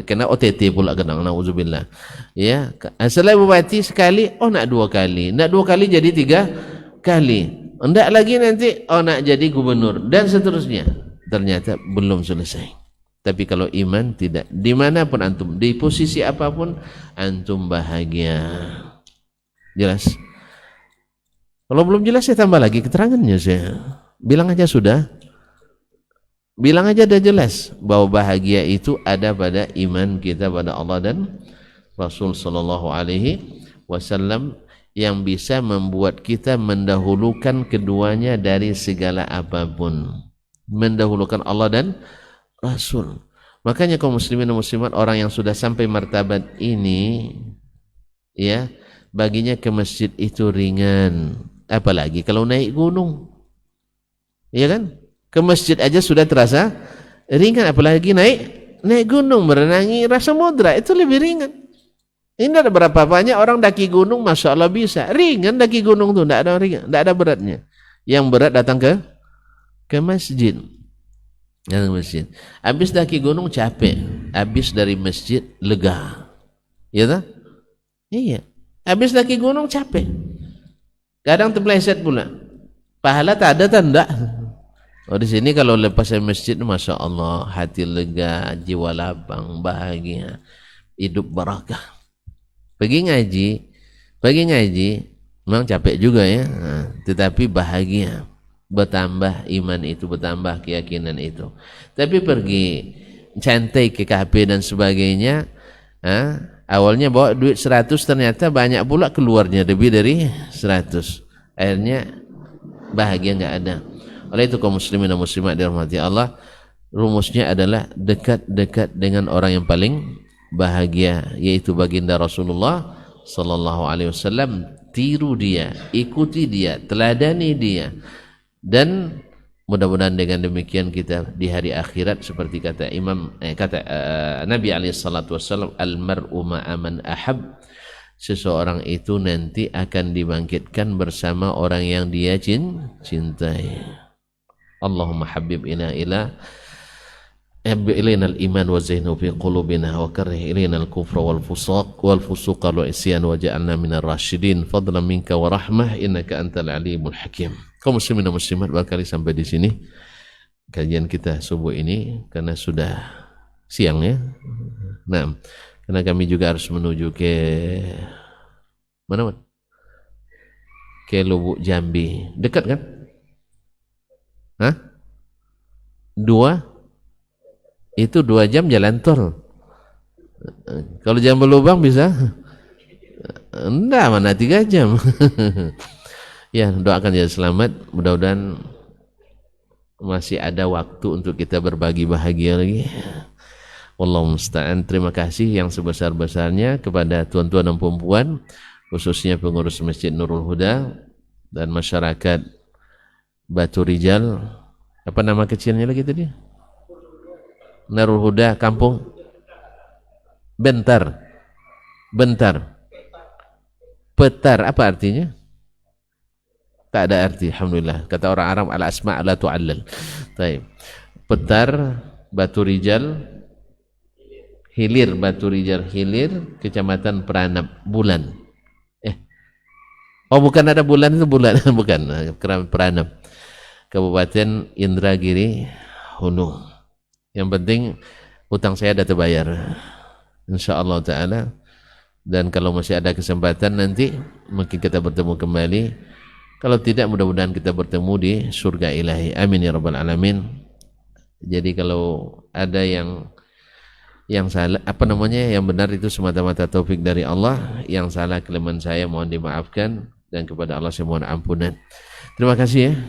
kena OTT pula kena, nauzubillah. Ya, selesai bupati sekali, nak 2 kali, nak 2 kali jadi 3 kali, enggak lagi nanti nak jadi gubernur dan seterusnya. Ternyata belum selesai. Tapi kalau iman tidak, dimanapun antum, di posisi apapun antum bahagia. Jelas? Kalau belum jelas saya tambah lagi keterangannya, saya bilang aja sudah. Bilang aja udah jelas bahwa bahagia itu ada pada iman kita pada Allah dan Rasul sallallahu alaihi wasallam, yang bisa membuat kita mendahulukan keduanya dari segala apapun. Mendahulukan Allah dan Rasul. Makanya kaum muslimin dan muslimat, orang yang sudah sampai martabat ini, ya, baginya ke masjid itu ringan. Apalagi kalau naik gunung, ya kan? Ke masjid aja sudah terasa ringan, apalagi naik gunung, merenangi rasa samudra, itu lebih ringan. Ini ada berapa banyak orang daki gunung, masya Allah bisa ringan daki gunung tuh, tidak ada ringan, tidak ada beratnya. Yang berat datang ke masjid. Habis daki gunung capek, habis dari masjid lega, ya tak? Iya. Habis daki gunung capek. Kadang terpeleset pula. Pahala tak ada tanda. Oh, di sini kalau lepas dari masjid, masya Allah, hati lega, jiwa lapang, bahagia, hidup barakah. Pergi ngaji, memang capek juga ya, tetapi bahagia, bertambah iman itu, bertambah keyakinan itu. Tapi pergi cantai ke kafe dan sebagainya, awalnya bawa duit 100, ternyata banyak pula keluarnya lebih dari 100. Akhirnya bahagia nggak ada. Oleh itu kaum muslimin dan muslimat dirahmati Allah, rumusnya adalah dekat-dekat dengan orang yang paling bahagia, yaitu baginda Rasulullah sallallahu alaihi wasallam. Tiru dia, ikuti dia, teladani dia, dan mudah-mudahan dengan demikian kita di hari akhirat seperti kata Nabi alaihi salatu wasallam, al mar'u ma'a man ahab, seseorang itu nanti akan dibangkitkan bersama orang yang dia cintai. Allahumma habib ilaina al-iman wa zainhu fi qulubina wa karrih ilaina al-kufra wal fusuqa wal isyan wa ja'alna minar rasyidin fadlan minka wa rahmah innaka antal alimul hakim. Kaum muslimin dan muslimat, barangkali sampai di sini kajian kita subuh ini karena sudah siang ya. Nah, karena kami juga harus menuju ke mana? Ke Lubuk Jambi. Dekat kan? Hah? 2 jam jalan tol. Kalau jam berlubang bisa? Enggak, mana 3 jam. Ya, doakan ya selamat. Mudah-mudahan masih ada waktu untuk kita berbagi bahagia lagi. Wallahu musta'an. Terima kasih yang sebesar-besarnya kepada tuan-tuan dan perempuan, khususnya pengurus Masjid Nurul Huda dan masyarakat Batu Rijal. Apa nama kecilnya lagi tadi? Nurul Huda Kampung Bentar. Petar, apa artinya? Tak ada arti, alhamdulillah. Kata orang Arab, al asma' la tu'allal. Baik. Petar Batu Rijal Hilir, Batu Rijal Hilir, Kecamatan Peranap Bulan. Oh, bukan ada bulan itu bulan, bukan. Peranap, Kabupaten Indragiri Hulu. Yang penting hutang saya ada terbayar, insyaallah taala. Dan kalau masih ada kesempatan nanti mungkin kita bertemu kembali. Kalau tidak, mudah-mudahan kita bertemu di surga ilahi. Amin ya rabbal alamin. Jadi kalau ada yang salah, yang benar itu semata-mata taufik dari Allah. Yang salah kelemahan saya mohon dimaafkan, dan kepada Allah saya mohon ampunan. Terima kasih ya.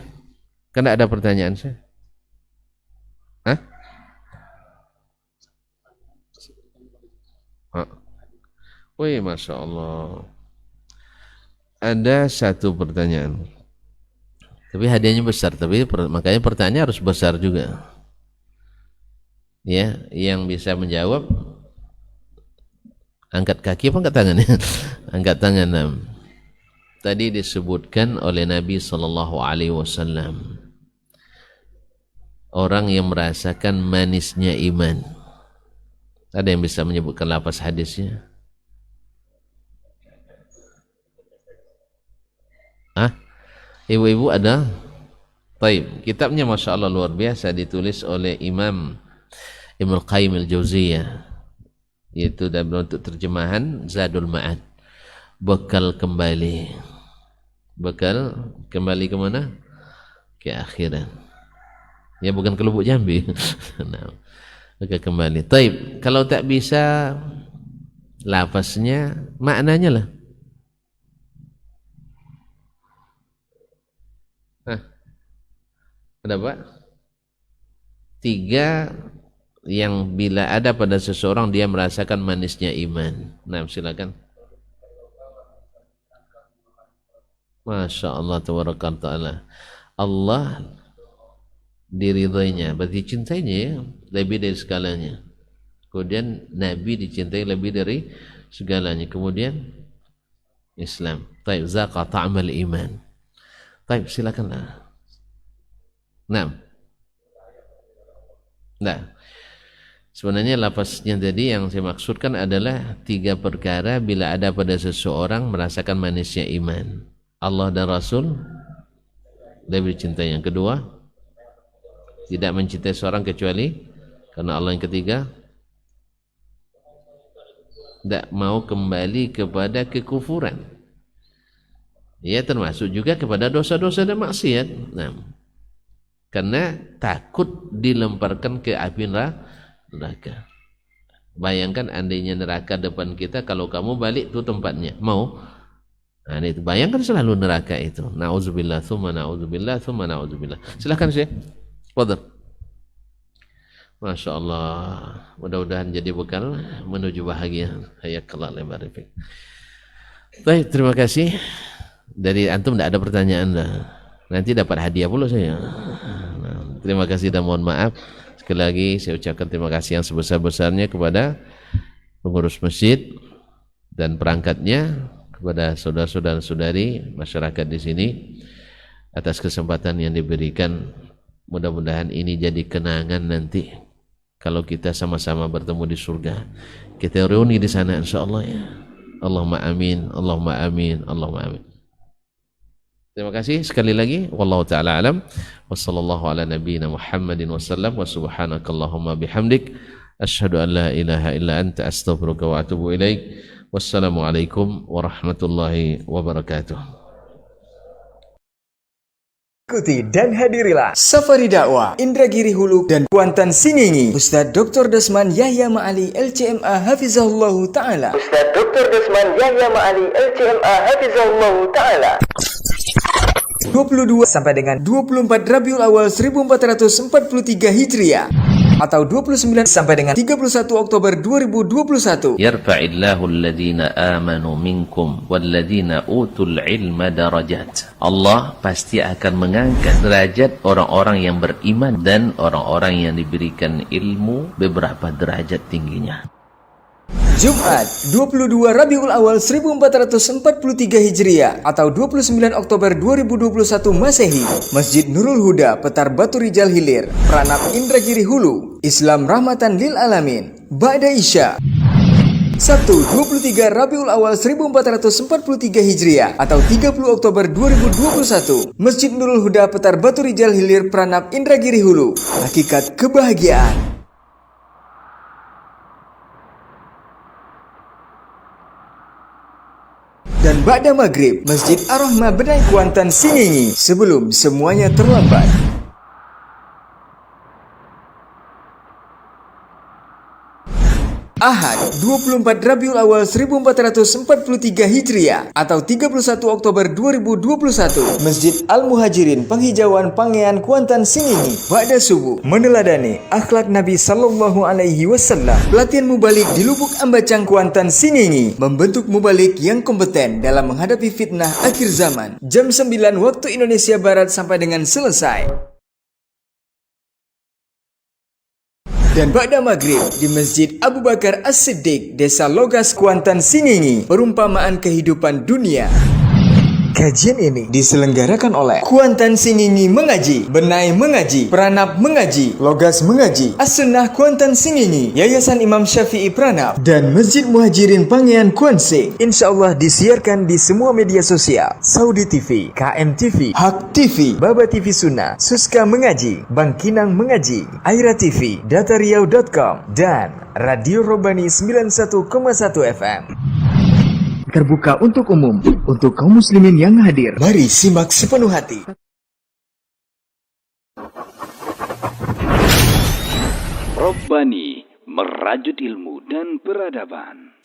Kan ada pertanyaan saya? Hah? Wih, Masya Allah. Ada satu pertanyaan, tapi hadiahnya besar, tapi makanya pertanyaan harus besar juga. Ya, yang bisa menjawab angkat kaki apa angkat tangan? Angkat tangan. Tadi disebutkan oleh Nabi sallallahu alaihi wasallam orang yang merasakan manisnya iman. Ada yang bisa menyebutkan lafaz hadisnya? Ibu-ibu ada? Baik, kitabnya Masya Allah luar biasa, ditulis oleh Imam Ibnu Qayyim al-Jauziyah, yaitu dalam bentuk terjemahan Zadul Ma'ad, bekal kembali ke mana? Ke akhirat. Ya, bukan ke Lubuk Jambi. Nah, bekal kembali. Baik, kalau tak bisa lafaznya, maknanya lah. Ada Pak? 3 yang bila ada pada seseorang dia merasakan manisnya iman. Nah, silakan. Masya Allah, tabarakallah. Allah diridhoinya, berarti cintainya ya, lebih dari segalanya. Kemudian Nabi dicintai lebih dari segalanya. Kemudian Islam. Taib, zaqa ta'amal iman. Taib, silakanlah. Nah, sebenarnya lafaznya tadi yang saya maksudkan adalah 3 perkara bila ada pada seseorang merasakan manisnya iman. Allah dan Rasul lebih dicintai. Yang kedua, tidak mencintai seorang kecuali karena Allah. Yang ketiga, tidak mau kembali kepada kekufuran. Ya, termasuk juga kepada dosa-dosa dan maksiat. Nah, karena takut dilemparkan ke api neraka. Bayangkan andainya neraka depan kita, kalau kamu balik itu tempatnya, mau? Nah, itu bayangkan selalu neraka itu. Nauzubillah, tsumma nauzubillah, tsumma nauzubillah. Silakan Syekh. Fadhil. Masya Allah, mudah-mudahan jadi bekal menuju bahagia. Hayakallah lebar. Baik, terima kasih. Dari antum tidak ada pertanyaan dah. Nanti dapat hadiah pula saya. Terima kasih dan mohon maaf. Sekali lagi saya ucapkan terima kasih yang sebesar-besarnya kepada pengurus masjid dan perangkatnya, kepada saudara-saudara-saudari masyarakat di sini atas kesempatan yang diberikan. Mudah-mudahan ini jadi kenangan nanti kalau kita sama-sama bertemu di surga. Kita reuni di sana insyaallah ya. Allahumma amin, Allahumma amin, Allahumma amin. Terima kasih sekali lagi. Wallahu taala alam. Wassallallahu ala nabiyyina Muhammadin wasallam wa subhanakallahumma bihamdik asyhadu an la ilaha illa anta astaghfiruka wa atubu ilaik. Wassalamualaikum warahmatullahi wabarakatuh. Ikuti dan hadirilah Safari Dakwah Indragiri Hulu dan Kuantan Singingi Ustaz Dr. Desman Yahya Ma'ali LCMA Hafizahullah Ta'ala. Ustaz Dr. Desman Yahya Ma'ali LCMA Hafizahullah Ta'ala. 22 sampai dengan 24 Rabiul Awal 1443 Hijriah atau 29 sampai dengan 31 Oktober 2021. Yarfa'illahu alladhina amanu minkum walladhina utul ilma darajat. Allah pasti akan mengangkat derajat orang-orang yang beriman dan orang-orang yang diberikan ilmu beberapa derajat tingginya. Jumat 22 Rabiul Awal 1443 Hijriah atau 29 Oktober 2021 Masehi, Masjid Nurul Huda, Petar Batu Rijal Hilir, Pranap Indragiri Hulu. Islam rahmatan lil alamin. Ba'da Isya. Sabtu 23 Rabiul Awal 1443 Hijriah atau 30 Oktober 2021, Masjid Nurul Huda, Petar Batu Rijal Hilir, Pranap Indragiri Hulu. Hakikat kebahagiaan. Dan Ba'da Maghrib, Masjid Ar-Rahmah Benai Kuantan Singingi, sebelum semuanya terlambat. Ahad 24 Rabiul Awal 1443 Hijriah atau 31 Oktober 2021, Masjid Al-Muhajirin Penghijauan Pangean Kuantan Singingi. Ba'da subuh, meneladani akhlak Nabi Sallallahu Alaihi Wasallam. Pelatihan mubalik di Lubuk Ambacang Kuantan Singingi, membentuk mubalik yang kompeten dalam menghadapi fitnah akhir zaman. Jam 9 waktu Indonesia Barat sampai dengan selesai. Dan Ba'da Maghrib di Masjid Abu Bakar As-Siddiq, Desa Logas, Kuantan Singingi, perumpamaan kehidupan dunia. Kajian ini diselenggarakan oleh Kuantan Singingi Mengaji, Benai Mengaji, Pranap Mengaji, Logas Mengaji, As-Sunnah Kuantan Singingi, Yayasan Imam Syafi'i Pranap, dan Masjid Muhajirin Pangean Kuansing. Insyaallah disiarkan di semua media sosial: Saudi TV, KM TV, Hak TV, Baba TV Sunnah, Suska Mengaji, Bangkinang Mengaji, Aira TV, datariau.com, dan Radio Robani 91,1 FM. Terbuka untuk umum, untuk kaum muslimin yang hadir. Mari simak sepenuh hati. Robbani, merajut ilmu dan peradaban.